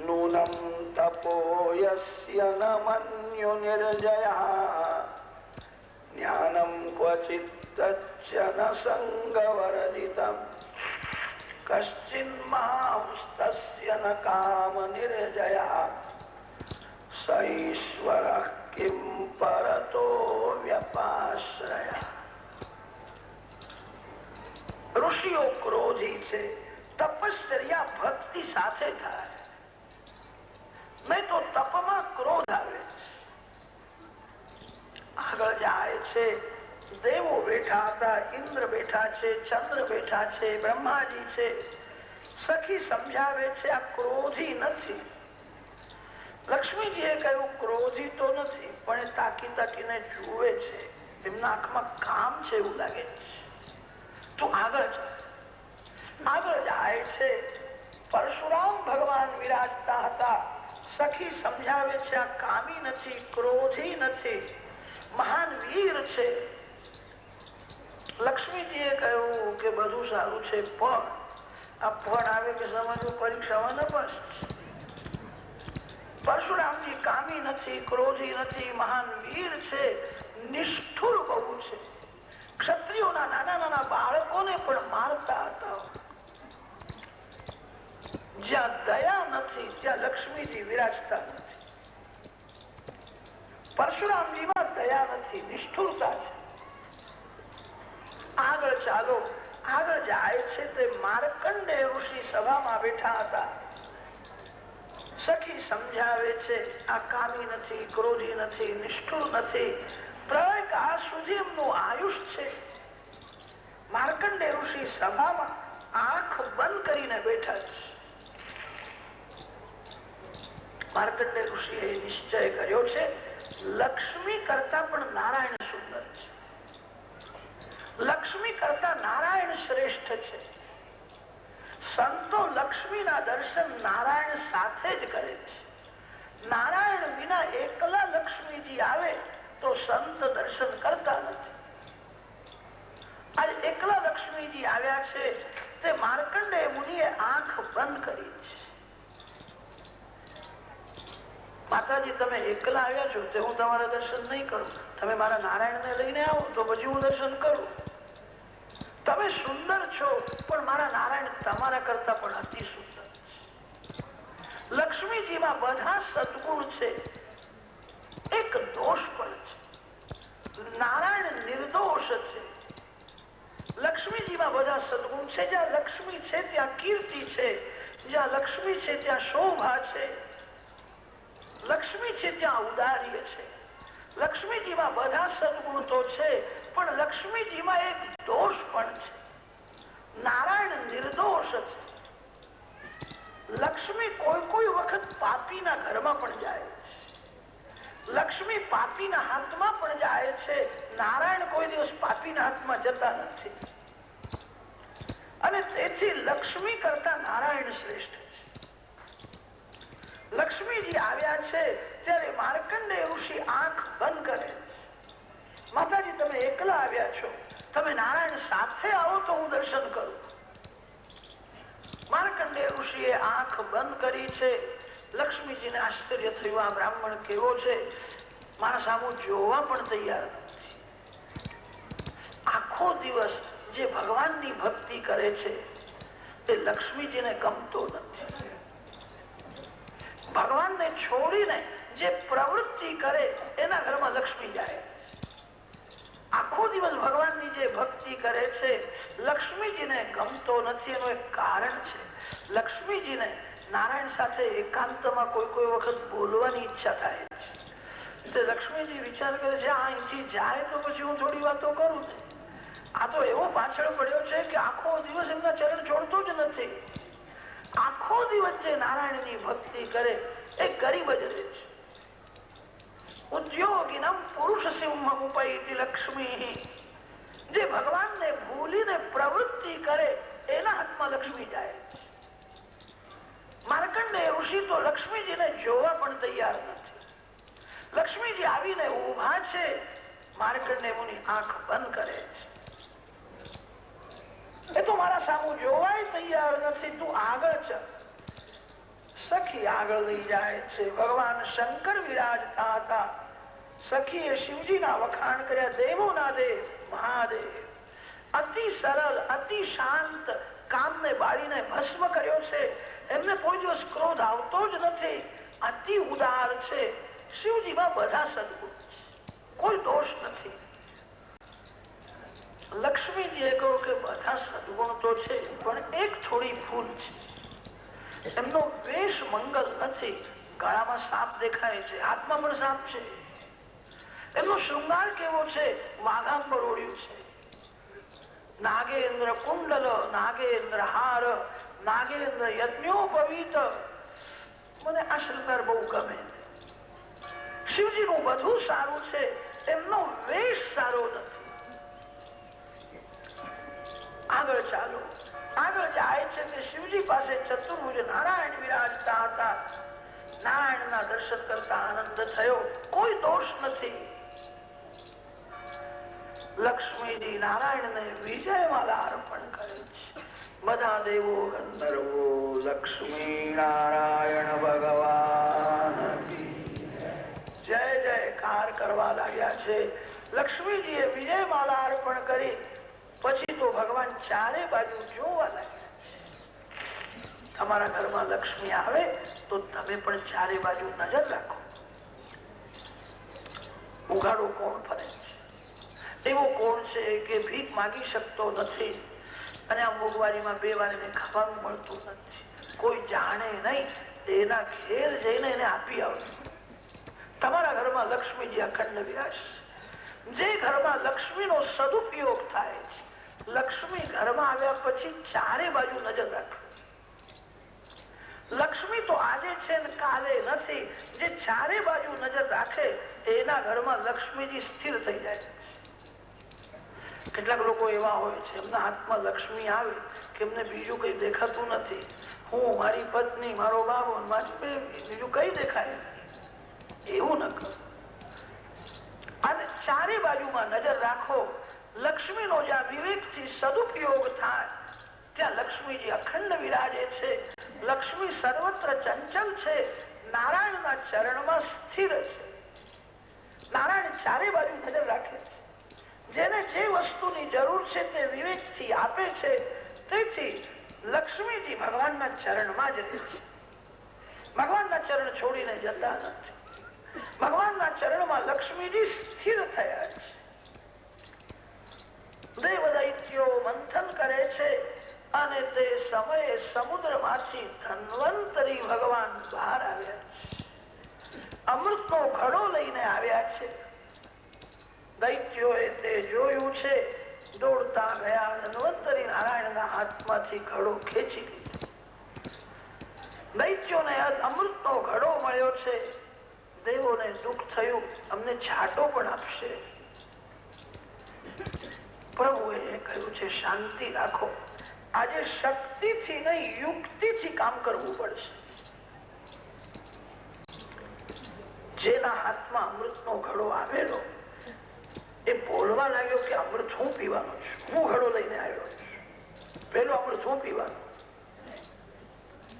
નૂનમ તપો યસ્ય ન મન્યો નિર્જયઃ જ્ઞાનમ ક્વચિત તચ્ચ ન સંગવર્જિતમ કશ્ચિન્માંસ્તસ્ય ન કામ નિર્જયઃ સ ઈશ્વરઃ કિમ પરતો વ્યપાશ્રયઃ. ઋષિઓ ક્રોધી છે. તપશ્ચર્યા ભક્તિ સાથે થાય. નહીં તો તપમાં ક્રોધ આવે. આગળ જાય છે. દેવો બેઠા હતા, ઇન્દ્ર બેઠા છે, ચંદ્ર બેઠા છે, બ્રહ્માજી છે. સખી સમજાવે છે આ ક્રોધી નથી. લક્ષ્મીજીએ કહ્યું ક્રોધી તો નથી પણ એ તાકી તાકીને જુએ છે. એમના આંખમાં કામ છે એવું લાગે છે. તું આગળ જાય છે. પરશુરામ ભગવાન વિરાજતા હતા. સખી સમજાવે છે આ કામી નથી, ક્રોધી નથી, મહાન વીર છે. લક્ષ્મીજીએ કહ્યું કે બધું સારું છે પણ આ પણ આવે કે સમજવું પરીક્ષામાં ન બસ. પરશુરામજી કામી નથી, ક્રોધી નથી, મહાન વીર છે, નિષ્ઠુર બહુ છે. ક્ષત્રિયોના નાના નાના બાળકોને પણ મારતા હતા. જ્યાં દયા નથી ત્યાં લક્ષ્મીજી વિરાજતા નથી. પરશુરામજીમાં દયા નથી, નિષ્ઠુરતા છે. આગળ ચાલો. આગળ જાય છે તે માર્કંડેય ઋષિ સભામાં બેઠા હતા. સખી સમજાવે છે આ કામી નથી, ક્રોધી નથી, નિષ્ઠુર નથી. પ્રલય કાળ સુધી એમનું આયુષ છે. માર્કંડેય ઋષિ સભામાં આંખ બંધ કરીને બેઠા છે. માર્કંડેય ઋષિએ નિશ્ચય કર્યો છે લક્ષ્મી કરતા પણ નારાયણ સુંદર છે. લક્ષ્મી કરતા નારાયણ શ્રેષ્ઠ છે. સંતો લક્ષ્મીના દર્શન નારાયણ સાથે જ કરે છે. નારાયણ વિના એકલા લક્ષ્મીજી આવે તો સંત દર્શન કરતા નથી. આજે એકલા લક્ષ્મીજી આવ્યા છે તે માર્કંડેય મુનિએ આંખ બંધ કરી છે. માતાજી તમે એકલા આવ્યા છો તે હું તમારા દર્શન નહીં કરું. તમે મારા નારાયણને લઈને આવો તો પછી હું દર્શન કરું. તમે સુંદર છો પણ મારા નારાયણ તમારા કરતા પણ અતિ સુંદર છે. લક્ષ્મીજીમાં બધા સદગુણ છે, એક દોષ પણ છે. નારાયણ નિર્દોષ છે. લક્ષ્મીજીમાં બધા સદગુણ છે. જ્યાં લક્ષ્મી છે ત્યાં કીર્તિ છે. જ્યાં લક્ષ્મી છે ત્યાં શોભા છે. લક્ષ્મી છે ત્યાં ઉદાર્ય છે. લક્ષ્મીજીમાં બધા સદગુણ તો છે પણ લક્ષ્મીજીમાં એક દોષ પણ છે. નારાયણ નિર્દોષ છે. લક્ષ્મી કોઈ કોઈ વખત પાપીના ઘરમાં પણ જાય છે. લક્ષ્મી પાપીના હાથમાં પણ જાય છે. નારાયણ કોઈ દિવસ પાપીના હાથમાં જતા નથી. અને તેથી લક્ષ્મી કરતા નારાયણ શ્રેષ્ઠ છે. લક્ષ્મીજી આવ્યા છે ત્યારે માર્કંડેય ઋષિ આંખ બંધ કરે છે. માતાજી તમે એકલા આવ્યા છો, તમે નારાયણ સાથે આવો તો હું દર્શન કરું. માર્કંડેય ઋષિએ આંખ બંધ કરી છે. લક્ષ્મીજીને આશ્ચર્ય થયું, આ બ્રાહ્મણ કેવો છે, મારા સામું જોવા પણ તૈયાર નથી. આખો દિવસ જે ભગવાનની ભક્તિ કરે છે તે લક્ષ્મીજીને ગમતો નથી. ભગવાનને છોડીને જે પ્રવૃત્તિ કરે એના ઘરમાં લક્ષ્મી જાય. આખો દિવસ ભગવાનની જે ભક્તિ કરે છે લક્ષ્મીજીને ગમતો નથી. એનું એક કારણ છે, લક્ષ્મીજીને નારાયણ સાથે એકાંતમાં કોઈ વખત બોલવાની ઈચ્છા થાય છે. લક્ષ્મીજી વિચાર કરે છે અહીંથી જાય તો પછી હું થોડી વાતો કરું. આ તો એવો પાછળ પડ્યો છે કે આખો દિવસ એમના ચરણ છોડતો જ નથી. આખો દિવસ જે નારાયણની ભક્તિ કરે એ ગરીબ જ રહે છે. ઉદ્યોગિનમ પુરુષ સિંહ ઉપૈતિ લક્ષ્મી, જે ભગવાનને ભૂલીને પ્રવૃત્તિ કરે એના હાથમાં લક્ષ્મી જાય. માર્કંડેય ઋષિ તો લક્ષ્મીજીને જોવા પણ તૈયાર નથી. લક્ષ્મીજી આવીને ઉભા છે, માર્કંડેય મુનિ આંખ બંધ કરે છે. એ તો મારા સામું જોવાય તૈયાર નથી, તું આગળ ચાલ. સખી આગળ લઈ જાય છે. ભગવાન શંકર વિરાજતા હતા. સખીએ શિવજીના વખાણ કર્યા. દેવોના દેવ મહાદેવ, અતિ સરળ, અતિ શાંત, કામને બાળીને ભસ્મ કર્યો છે. એમને કોઈ દિવસ ક્રોધ આવતો જ નથી. અતિ ઉદાર છે. શિવજીમાં બધા સદગુણ છે, કોઈ દોષ નથી. લક્ષ્મીજીએ કહ્યું કે બધા સદગુણ તો છે પણ એક થોડી ભૂલ છે. એમનો વેશ મંગલ નથી. ગળામાં સાપ દેખાય છે, હાથમાં પણ સાપ છે. એમનો શૃંગાર કેવો છે, વાઘાંબર ઓળ્યું છે. નાગેન્દ્ર કુંડલ, નાગેન્દ્ર હાર, નાગેન્દ્ર યજ્ઞોપવીત. મને આ શૃંગાર બહુ ગમે. શિવજીનું બધું સારું છે, એમનો વેશ સારો નથી. આગળ ચાલો. આગળ જાય છે કે શિવજી પાસે ચતુર્ભુજ નારાયણ વિરાજતા હતા. નારાયણના દર્શન કરતા આનંદ થયો, કોઈ દોષ નથી. લક્ષ્મીજી નારાયણને વિજયમાલા અર્પણ કરે છે. બધા દેવો ગંધર્વો લક્ષ્મી નારાયણ ભગવાન જય જયકાર કરવા લાગ્યા છે. લક્ષ્મીજીએ વિજયમાલા અર્પણ કરી પછી તો ભગવાન ચારે બાજુ જોવા લાગ્યા છે. તમારા ઘરમાં લક્ષ્મી આવે તો તમે પણ ચારે બાજુ નજર રાખો. ઉઘાડો કોણ ફરે છે? એવો કોણ છે કે ભીખ માગી શકતો નથી અને આ મોંઘવારીમાં બે વાર એને ખાવાનું મળતું નથી? કોઈ જાણે નહીં, એના ઘેર જઈને એને આપી આવજો. તમારા ઘરમાં લક્ષ્મીજી અખંડ વિરાજ. જે ઘરમાં લક્ષ્મીનો સદુપયોગ થાય છે, લક્ષ્મી ઘરમાં આવ્યા પછી ચારે બાજુ નજર રાખો. લક્ષ્મી તો આજે છે ને કાલે નથી. જે ચારે બાજુ નજર રાખે એના ઘરમાં લક્ષ્મીજી સ્થિર થઈ જાય. કેટલાક લોકો એવા હોય છે, એમના હાથમાં લક્ષ્મી આવે કે એમને બીજું કઈ દેખાતું નથી. હું, મારી પત્ની, મારો બાબો, મારી બેબી, બીજું કઈ દેખાય. એવું ન કરો. અને ચારે બાજુમાં નજર રાખો. લક્ષ્મીનો જ્યાં વિવેકથી સદુપયોગ થાય ત્યાં લક્ષ્મીજી અખંડ વિરાજે છે. લક્ષ્મી સર્વત્ર ચંચલ છે, નારાયણના ચરણમાં સ્થિર છે. નારાયણ ચારે બાજુ નજર રાખે છે. જેને જે વસ્તુની જરૂર છે તે વિવેકથી આપે છે. તેથી લક્ષ્મીજી ભગવાનના ચરણમાં જ રહે છે. ભગવાનના ચરણ છોડીને જતા નથી. ભગવાનના ચરણમાં લક્ષ્મીજી સ્થિર થયા છે. દેવ દૈત્યો મંથન કરે છે અને તે સમયે સમુદ્રમાંથી ધન્વંતરી ભગવાન બહાર આવ્યા છે. અમૃતનો ઘડો લઈને આવ્યા છે. દૈત્યોએ તે જોયું છે, દોડતા ગયા. ધન્વંતરી નારાયણના હાથમાંથી ઘડો ખેંચી લીધો. દૈત્યોને અમૃતનો ઘડો મળ્યો છે. દેવોને દુઃખ થયું, અમને છાંટો પણ આપશે. પ્રભુએ કહ્યું છે શાંતિ રાખો. આજે શક્તિથી નહીં, યુક્તિથી કામ કરવું પડશે. જેના હાથમાં અમૃતનો ઘડો આવેલો એ બોલવા લાગ્યો કે અમૃત હું પીવાનો છું, હું ઘડો લઈને આવ્યો છું, પેલો અમૃત હું પીવાનો.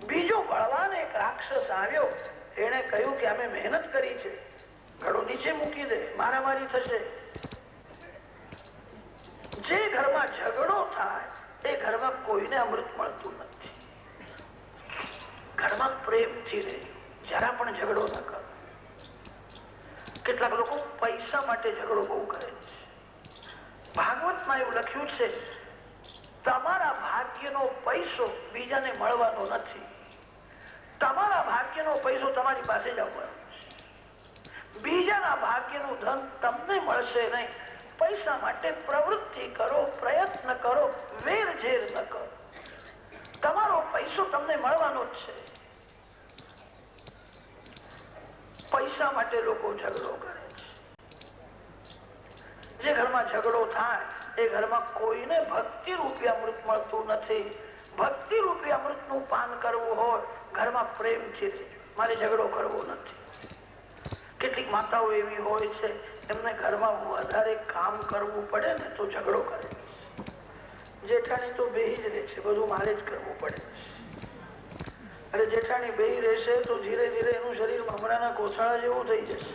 બીજો બળવાન એક રાક્ષસ આવ્યો, એને કહ્યું કે અમે મહેનત કરી છે, ઘડો નીચે મૂકી દે, મારામારી થશે. જે ઘરમાં ઝઘડો થાય એ ઘરમાં કોઈને અમૃત મળતું નથી. ઘરમાં પ્રેમથી રહે, જરા પણ ઝઘડો ન કરો. કેટલાક લોકો પૈસા માટે ઝઘડો બહુ કરે છે. ભાગવતમાં એવું લખ્યું છે, તમારા ભાગ્યનો પૈસો બીજાને મળવાનો નથી, તમારા ભાગ્યનો પૈસો તમારી પાસે જ આવવાનો છે. બીજાના ભાગ્યનું ધન તમને મળશે નહીં. પૈસા માટે પ્રવૃત્તિ કરો, પ્રયત્ન કરો, વેર ઝેર ન કરો. તમારો પૈસો તમને મળવાનો જ છે. પૈસા માટે લોકો ઝઘડો કરે છે. જે ઘરમાં ઝઘડો થાય એ ઘરમાં કોઈને ભક્તિ રૂપી અમૃત મળતું નથી. ભક્તિ રૂપી અમૃત નું પાન કરવું હોય, ઘરમાં પ્રેમ છે, મારે ઝઘડો કરવો નથી. કેટલીક માતાઓ એવી હોય છે, એમને ઘરમાં વધારે કામ કરવું પડે ને તો ઝઘડો કરે. જેઠાણી તો બેહી જ રહે છે, બધું મારે જ કરવું પડે. અરે જેઠાણી બેહી રહેશે તો ધીરે ધીરે એનું શરીર મમરાના કોથળા જેવું થઈ જશે,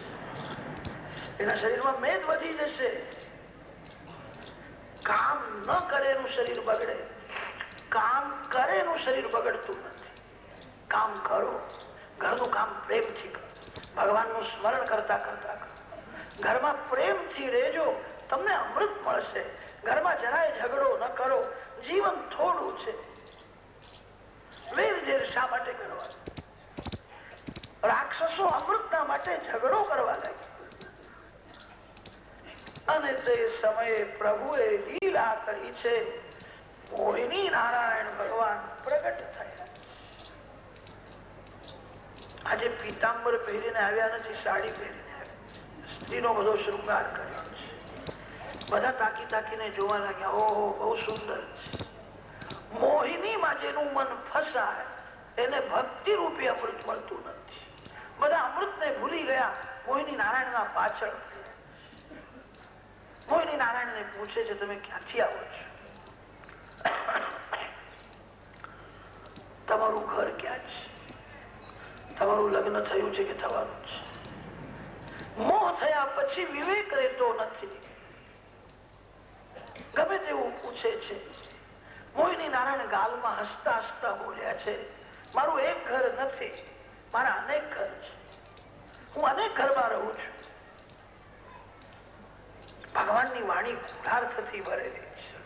એના શરીરમાં મેદ વધી જશે. કામ ન કરે એનું શરીર બગડે, કામ કરે એનું શરીર બગડતું નથી. કામ કરો, ઘરનું કામ પ્રેમથી કરો, ભગવાનનું સ્મરણ કરતા કરતા કરો. ઘરમાં પ્રેમથી રહેજો, તમને અમૃત મળશે. ઘરમાં જરાય ઝઘડો ન કરો. જીવન થોડું છે, વેર ઝેર શા માટે કરવા? રાક્ષસો અમૃતના માટે ઝઘડો કરવા લાગ્યા. અને તે સમયે પ્રભુએ લીલા કરી છે. મોહિની નારાયણ ભગવાન પ્રગટ થયા. આજે પીતાંબર પહેરીને આવ્યા નથી, સાડી પહેરીને આવ્યા. સ્ત્રીનો બધો શૃંગાર કર્યો છે. બધા તાકી તાકીને જોવા લાગ્યા, ઓહો બહુ સુંદર છે. મોહિનીમાં જેનું મન ફસાય એને ભક્તિ રૂપી અમૃત મળતું નથી. બધા અમૃતને ભૂલી ગયા, મોહિની નારાયણના પાછળ. મોહિની નારાયણને પૂછે છે, તમે ક્યાંથી આવો છો? તમારું ઘર ક્યાં છે? તમારું લગ્ન થયું છે કે થવાનું છે? મોહ થયા પછી વિવેક રહેતો નથી. ગમે તેવું પૂછે છે. મોહિની નારાયણ ગાલમાં હસતા હસતા બોલ્યા છે, મારું એક ઘર નથી, મારા અનેક ઘર છે. હું અનેક ઘરમાં રહું છું. ભગવાનની વાણી ગુણાર્થથી ભરેલી છે.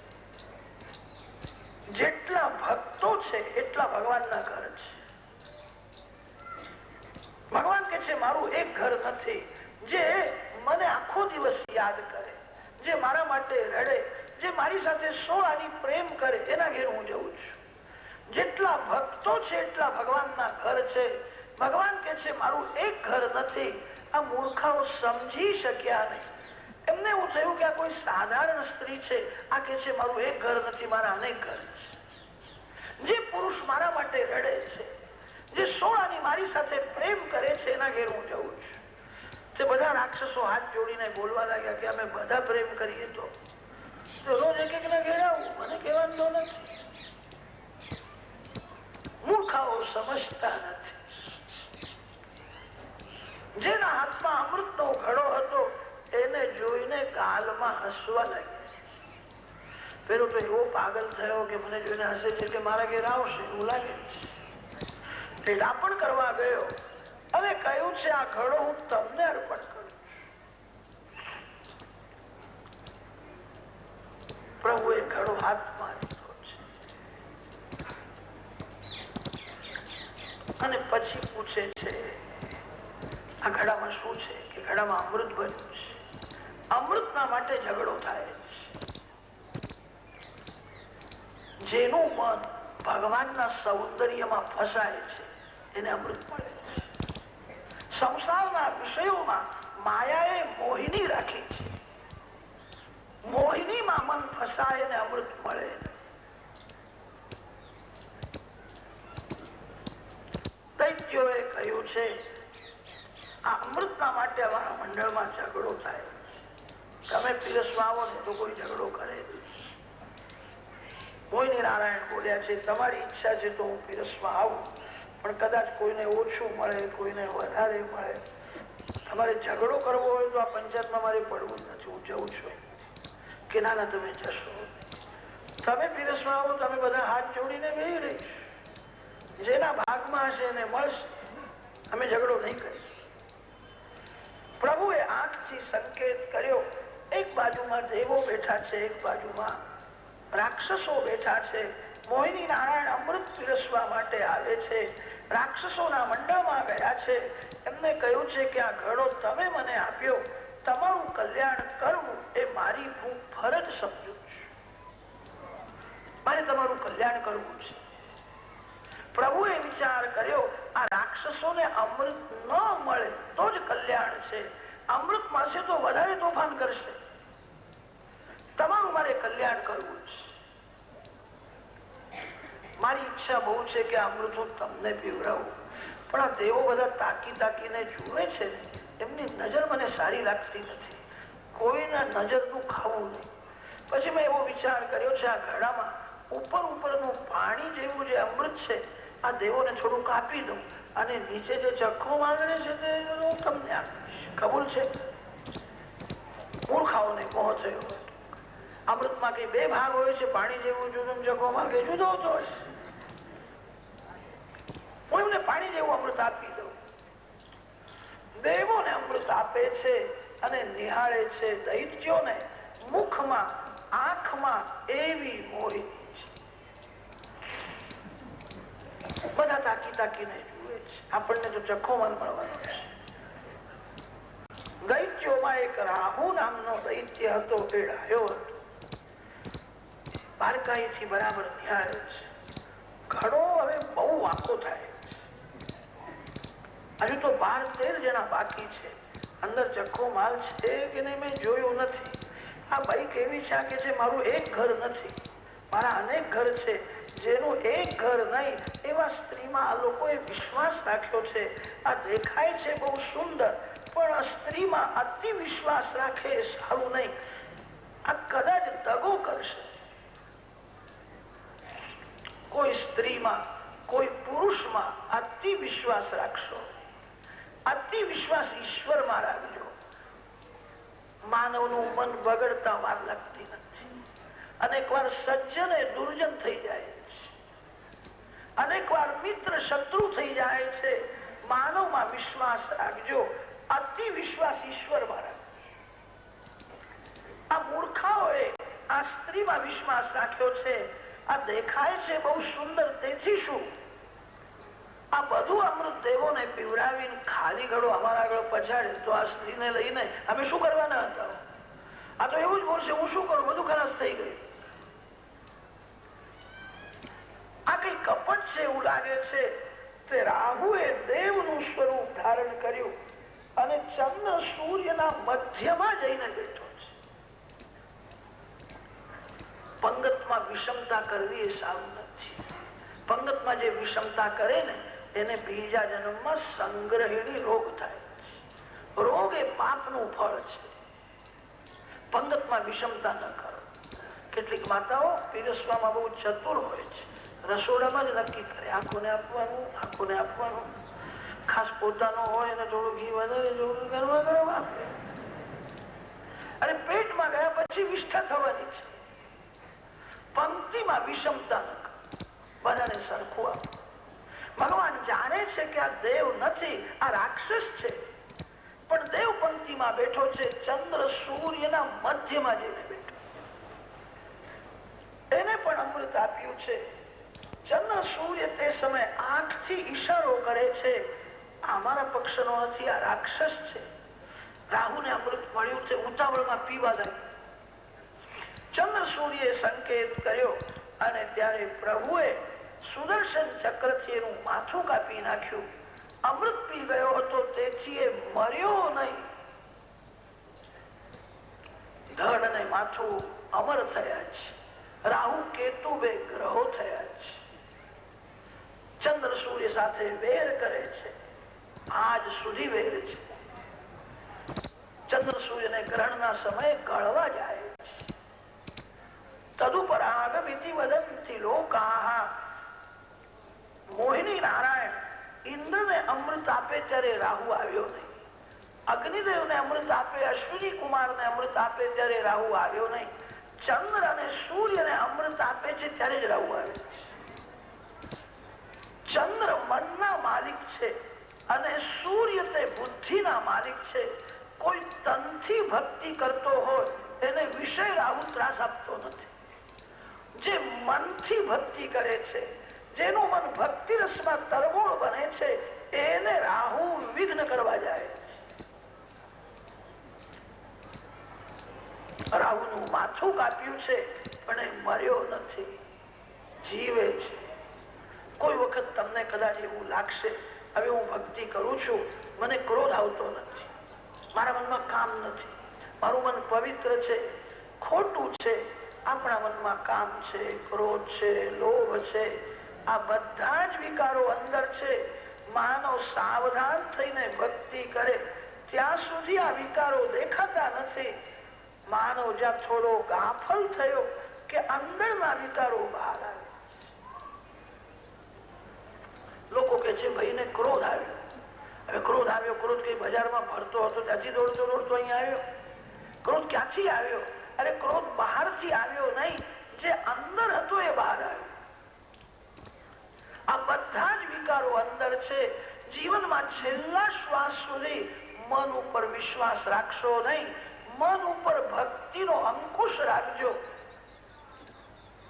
જેટલા ભક્તો છે એટલા ભગવાનના ઘર છે. ભગવાન કે છે, મારું એક ઘર નથી. જે મને આખો દિવસ યાદ કરે, જે મારા માટે રડે, જે મારી સાથે સોળાની પ્રેમ કરે, એના ઘેર હું જઉં છું. જેટલા ભક્તો છે એટલા ભગવાનના ઘર છે. ભગવાન કે છે, મારું એક ઘર નથી. આ મૂર્ખાઓ સમજી શક્યા નહીં. એમને એવું થયું કે આ કોઈ સાધારણ સ્ત્રી છે. આ કે છે, મારું એક ઘર નથી, મારા અનેક ઘર છે. જે પુરુષ મારા માટે રડે છે, જે સોળાની મારી સાથે પ્રેમ કરે છે, એના ઘેર હું જઉં છું. તે બધા રાક્ષસો હાથ જોડીને બોલવા લાગ્યા કે અમે બધા પ્રેમ કરીએ તો રોજ એક એક ના ઘેર આવું, મને કહેવાનું નથી. મૂર્ખાઓ સમજતા નથી. જેના હાથમાં અમૃતનો ઘડો હતો એને જોઈને ગાલમાં હસવા લાગ્યા. પેલો તો એવો પાગલ થયો કે મને જોઈને હસે છે કે મારા ઘેર આવશે એવું લાગે છે. ડાપણ કરવા ગયો અને કહ્યું છે, આ ઘડો હું તમને અર્પણ કરું છું. પ્રભુએ ઘડો હાથમાં લીધો છે અને પછી પૂછે છે, આ ઘડામાં શું છે? કે ઘડામાં અમૃત ભર્યું છે. અમૃતના માટે ઝઘડો થાય છે. જેનું મન ભગવાનના સૌંદર્યમાં ફસાય છે એને અમૃત મળે છે. સંસારના વિષયોમાં માયાએ મોહિની રાખી છે. મોહિનીમાં મન ફસાય એને અમૃત મળે. છે આ અમૃતના માટે અમારા મંડળમાં ઝઘડો થાય. તમે પીરસવા આવો ને તો કોઈ ઝઘડો કરે. મોહિની નારાયણ બોલ્યા છે તમારી ઈચ્છા છે તો હું પીરસવા આવું, પણ કદાચ કોઈને ઓછું મળે, કોઈને વધારે મળે. તમારે ઝઘડો કરવો હોય તો આ પંચાયતમાં મારે પડવું જ નથી, હું જઉં છું. કે ના તમે જશો, તમે પીરસવા આવો, તમે બધા હાથ જોડીને બેસી રહીશ. જેના ભાગમાં હશે એને મળશે, અમે ઝઘડો નહીં કરીશું. પ્રભુએ આંખથી સંકેત કર્યો. એક બાજુમાં દેવો બેઠા છે, એક બાજુમાં રાક્ષસો બેઠા છે. મોહિની નારાયણ અમૃત પીરસવા માટે આવે છે. રાક્ષસોના મંડળમાં ગયા છે. એમને કહ્યું છે કે આ ઘડો તમે મને આપ્યો, તમારું કલ્યાણ કરવું એ મારી હું ફરજ સમજુ છું. મારે તમારું કલ્યાણ કરવું છે. પ્રભુએ વિચાર કર્યો આ રાક્ષસોને અમૃત ન મળે તો જ કલ્યાણ છે, અમૃત મળશે તો વધારે તોફાન કરશે. તમારું મારે કલ્યાણ કરવું છે. મારી ઈચ્છા બહુ છે કે અમૃત હું તમને પીવડાવું, પણ આ દેવો બધા તાકી તાકીને જુએ છે ને, એમની નજર મને સારી લાગતી નથી. કોઈના નજરનું ખાવું નહીં. પછી મેં એવો વિચાર કર્યો છે આ ઘડામાં ઉપરનું પાણી જેવું જે અમૃત છે આ દેવોને થોડું કાપી દઉં અને નીચે જે ચખ્ખો માંગણે છે તે હું તમને આપીશ. કબૂલ છે? મૂર્ખાઓને પહોંચે. અમૃતમાં કઈ બે ભાગ હોય છે, પાણી જેવું જુદું, ચખ્ખો માંગે જુદો હોતો હોય. હું એમને પાણી જેવું અમૃત આપી દઉં. દેવોને અમૃત આપે છે અને નિહાળે છે. દૈત્યોને મુખમાં આંખમાં એવી મોહિની છે, બધા તાકી તાકીને જુએ છે. આપણને તો ચખ્ખોમાં મળવાનો છે. દૈત્યોમાં એક રાહુ નામનો દૈત્ય હતો, તેડાયો હતો. બારકાઈથી બરાબર નિહાળે છે. ઘડો હવે બહુ વાંકો થાય. હજુ તો 12-13 જણા બાકી છે. અંદર ચખ્ખો માલ છે કે નહીં મેં જોયું નથી. આ બાઈ કેવી છે કે છે મારું એક ઘર નથી, મારા અનેક ઘર છે. જેનું એક ઘર નહીં એવા સ્ત્રીમાં આ લોકોએ વિશ્વાસ રાખ્યો છે. આ દેખાય છે બહુ સુંદર, પણ આ સ્ત્રીમાં અતિ વિશ્વાસ રાખે એ સારું નહીં. આ કદાચ દગો કરશે. કોઈ સ્ત્રીમાં કોઈ પુરુષમાં અતિ વિશ્વાસ રાખશો. અતિ વિશ્વાસ ઈશ્વરમાં રાખજો. માનવનું મન બગડતા વાર લાગતી નથી. અનેક વાર સજ્જન એ દુર્જન થઈ જાય છે. અનેક વાર મિત્ર શત્રુ થઈ જાય છે. માનવમાં વિશ્વાસ રાખજો. અતિ વિશ્વાસ ઈશ્વરમાં રાખજો. આ મૂર્ખાઓએ આ સ્ત્રીમાં વિશ્વાસ રાખ્યો છે. આ દેખાય છે બહુ સુંદર, તેથી શું? આ બધું અમૃત દેવોને પીવડાવીને ખાલી ઘડો અમારા આગળ પછાડે તો આ સ્ત્રીને લઈને અમે શું કરવાના હતા? આ તો એવું જ બોલશે હું શું કરું, બધું ખલાસ થઈ ગયું. આ કઈ કપટ છે એવું લાગે છે. તે રાહુએ દેવનું સ્વરૂપ ધારણ કર્યું અને ચંદ્ર સૂર્યના મધ્યમાં જઈને બેઠો છે. પંગતમાં વિષમતા કરવી એ સારું નથી. પંગતમાં જે વિષમતા કરે ને એને બીજા જન્મમાં સંગ્રહિણી રોગ થાય. રોગ એ પાપનું ફળ છે. પંગતમાં વિષમતા ન કરો. કેટલીક માતાઓ પીરસવામાં બહુ ચતુર હોય છે. રસોડામાં જ નક્કી કરે આંખોને આપવાનું, આંખોને આપવાનું. ખાસ પોતાનો હોય અને થોડું ઘી વધારે થોડું ગરમા ગરમ આપે. અને પેટમાં ગયા પછી વિષ્ઠા થવાની છે. પંક્તિમાં વિષમતા ન કરો. બધાને સરખું આપો. ભગવાન જાણે છે કે આ દેવ નથી, આ રાક્ષસ છે, પણ દેવ પંક્તિમાં બેઠો છે. ચંદ્ર સૂર્યના મધ્યમાં જઈને બેઠો. એને પણ અમૃત આપ્યું છે. ચંદ્ર સૂર્ય તે સમય આંખથી ઈશારો કરે છે અમારા પક્ષનો નથી, આ રાક્ષસ છે. રાહુને અમૃત મળ્યું છે, ઉતાવળમાં પીવા લાગ્યું. ચંદ્ર સૂર્યે સંકેત કર્યો અને ત્યારે પ્રભુએ સુદર્શન ચક્રથી એનું માથું કાપી નાખ્યું. અમૃત પી ગયો હતો તેથી એ મર્યો નહીં. ધડ અને માથું અમર થયા છે. રાહુ કેતુ બે ગ્રહો થયા છે. ચંદ્ર સૂર્ય સાથે વેર કરે છે. આજ સુધી વેર છે. ચંદ્ર સૂર્ય ને ગ્રહણ ના સમયે ગળવા જાય. તદુપરાગમિતિ વદંતિ લોકાહ. મોહિની નારાયણ ઇન્દ્ર ને અમૃત આપે ત્યારે રાહુ આવ્યો નહીં. અગ્નિદેવ ને અમૃત આપે, અશ્વિની કુમાર ને અમૃત આપે ત્યારે રાહુ આવ્યો નહીં. ચંદ્ર અને સૂર્ય ને અમૃત આપે છે ત્યારે જ રાહુ આવે. ચંદ્ર મનના માલિક છે અને સૂર્ય તે બુદ્ધિના માલિક છે. કોઈ તનથી ભક્તિ કરતો હોય એને વિષય રાહુ ત્રાસ આપતો નથી. જે મનથી ભક્તિ કરે છે, જેનું મન ભક્તિ રસમાં તરબોળ બને છે, એને રાહુ વિઘ્ન કરવા જાય. રાહુનું માથું કાપ્યું છે પણ એ મર્યો નથી, જીવે છે. કોઈ વખત તમને કદાચ એવું લાગશે, હવે હું ભક્તિ કરું છું, મને ક્રોધ આવતો નથી, મારા મનમાં કામ નથી, મારું મન પવિત્ર છે. ખોટું છે. આપણા મનમાં કામ છે, ક્રોધ છે, લોભ છે, આ બધા જ વિકારો અંદર છે. માનવ સાવધાન થઈને ભક્તિ કરે ત્યાં સુધી આ વિકારો દેખાતા નથી. માનવ જ્યાં થોડો ગાફલ થયો કે અંદરના વિકારો બહાર આવે. લોકો કે છે ભાઈને ક્રોધ આવ્યો. હવે ક્રોધ આવ્યો, ક્રોધ કઈ બજારમાં ફરતો હતો ત્યાંથી દોડતો દોડતો અહીંયા આવ્યો? ક્રોધ ક્યાંથી આવ્યો? અરે ક્રોધ બહારથી આવ્યો નહીં, જે અંદર હતો એ બહાર આવ્યો. આ બધા જ વિકારો અંદર છે. જીવનમાં છેલ્લા શ્વાસ સુધી મન ઉપર વિશ્વાસ રાખશો નહીં, મન ઉપર ભક્તિનો અંકુશ રાખજો.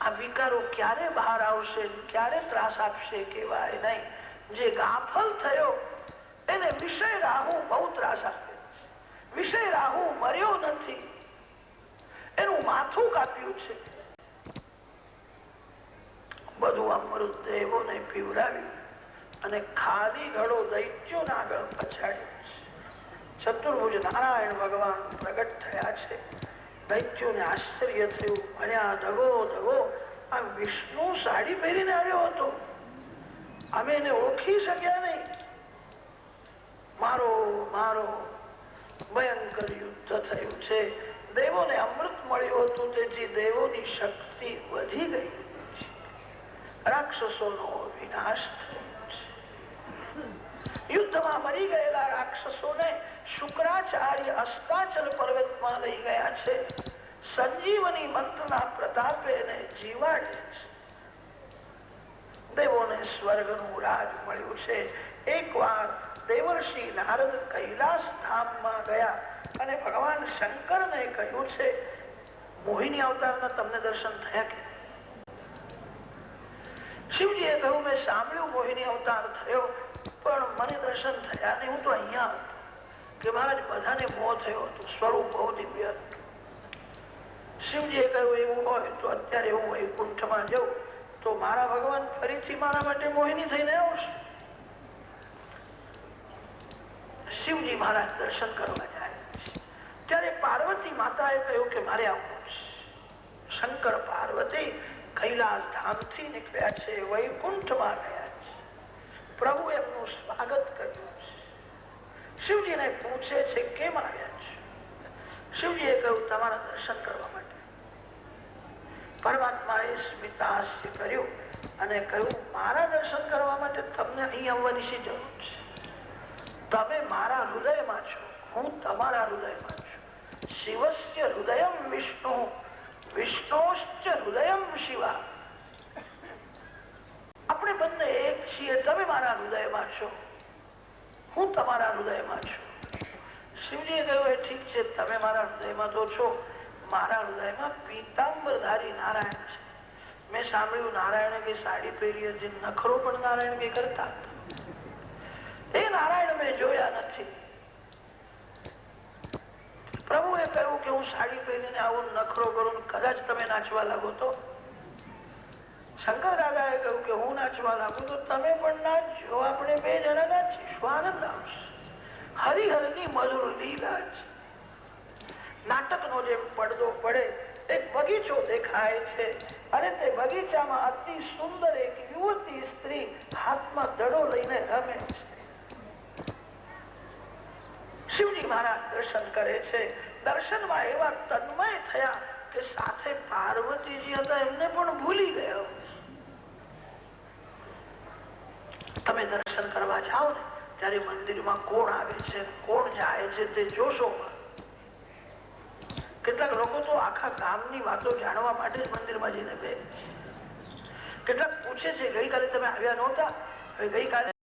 આ વિકારો ક્યારે બહાર આવશે, ક્યારે ત્રાસ આપશે કહેવાય નહીં. જે ગાફલ થયો એને વિષય રાહુ બહુ ત્રાસ આપે. વિષય રાહુ મર્યો નથી, એનું માથું કાપ્યું છે. બધું અમૃત દેવોને પીવડાવ્યું અને ખાલી ઘડો દૈત્યોના આગળ પછાડ્યો. ચતુર્ભુજ નારાયણ ભગવાન પ્રગટ થયા છે. દૈત્યોને આશ્ચર્ય થયું, ભણ્યા ધગો ધગો, આ વિષ્ણુ સાડી પહેરીને આવ્યો હતો, અમે એને ઓળખી શક્યા નહીં. મારો મારો ભયંકર યુદ્ધ થયું છે. દેવોને અમૃત મળ્યું હતું તેથી દેવોની શક્તિ વધી ગઈ. રાક્ષસોનો વિનાશ થયો છે. યુદ્ધમાં મરી ગયેલા રાક્ષસોને શુક્રાચાર્ય અસ્તાચલ પર્વતમાં લઈ ગયા છે. સંજીવની મંત્રના પ્રતાપે એને જીવાડે છે. દેવોને સ્વર્ગનું રાજ મળ્યું છે. એકવાર દેવર્ષિ નારદ કૈલાસ ધામમાં ગયા અને ભગવાન શંકરને કહ્યું છે, મોહિની અવતારના તમને દર્શન થયા કે? શિવજીએ કહ્યું, મેં સાંભળ્યું મોહિની અવતાર થયો પણ મને દર્શન થયા નહીં, હું તો અહીંયા હતો. કે મહારાજ બધાને મોહ થયો હતો, સ્વરૂપ બહુ દિવ્ય હતું. શિવજીએ કહ્યું, એવું હોય તો અત્યારે હું વૈકુંઠમાં જાઉં તો મારા ભગવાન ફરીથી મારા માટે મોહિની થઈને આવશે. શિવજી મહારાજ દર્શન કરવા જાય ત્યારે પાર્વતી માતાએ કહ્યું કે મારે આવવું છે. શંકર પાર્વતી કૈલાસ ધામથી નીકળ્યા છે, વૈકુંઠમાં ગયા છે. પ્રભુ એમનું સ્વાગત કર્યું છે. શિવજીને પૂછે છે કેમ આવ્યા છે? શિવજીએ કહ્યું તમારા દર્શન કરવા માટે. પરમાત્માએ સ્મિતાસ્ય કર્યું અને કહ્યું મારા દર્શન કરવા માટે તમને અહીં આવવાની શી જરૂર છે? તમે મારા હૃદયમાં છો, હું તમારા હૃદયમાં છું. શિવસ્ય હૃદયમ વિષ્ણુ, વિષ્ણુશ્ચ હૃદયમ શિવા. આપણે બંને એક છીએ. તમે મારા હૃદયમાં છો, હું તમારા હૃદયમાં છું. શિવજીએ કહ્યું એ ઠીક છે, તમે મારા હૃદયમાં તો છો, મારા હૃદયમાં પીતાંબરધારી નારાયણ છે. મેં સાંભળ્યું નારાયણે કઈ સાડી પહેરી હતી, નખરો પણ નારાયણ કઈ કરતા હતા. એ નારાયણ મેં જોયા નથી. પ્રભુએ કહ્યું કે હું સાડી પહેરીને આવું નખરો કરું, કદાચ તમે નાચવા લાગો તો? શંકર દાદાએ કહ્યું કે હું નાચવા લાગુ તો તમે પણ નાચજો, આપણે બે જણા નાચીશું, આનંદ આવશે. હરિહરની મધુર લીલા છે. નાટકનો જેમ પડદો પડે, એક બગીચો દેખાય છે અને તે બગીચામાં અતિ સુંદર એક યુવતી સ્ત્રી હાથમાં દડો લઈને રમે છે. મહારાજ દર્શન કરે છે. દર્શનમાં એવા તન્મય થયા કે સાથે પાર્વતીજી હતા એમને પણ ભૂલી ગયો. તમે દર્શન કરવા જાઓ ને ત્યારે મંદિરમાં કોણ આવે છે કોણ જાય છે તે જોશો. કેટલાક લોકો તો આખા ગામની વાતો જાણવા માટે જ મંદિરમાં જઈને બે. કેટલાક પૂછે છે ગઈકાલે તમે આવ્યા નહોતા, હવે ગઈકાલે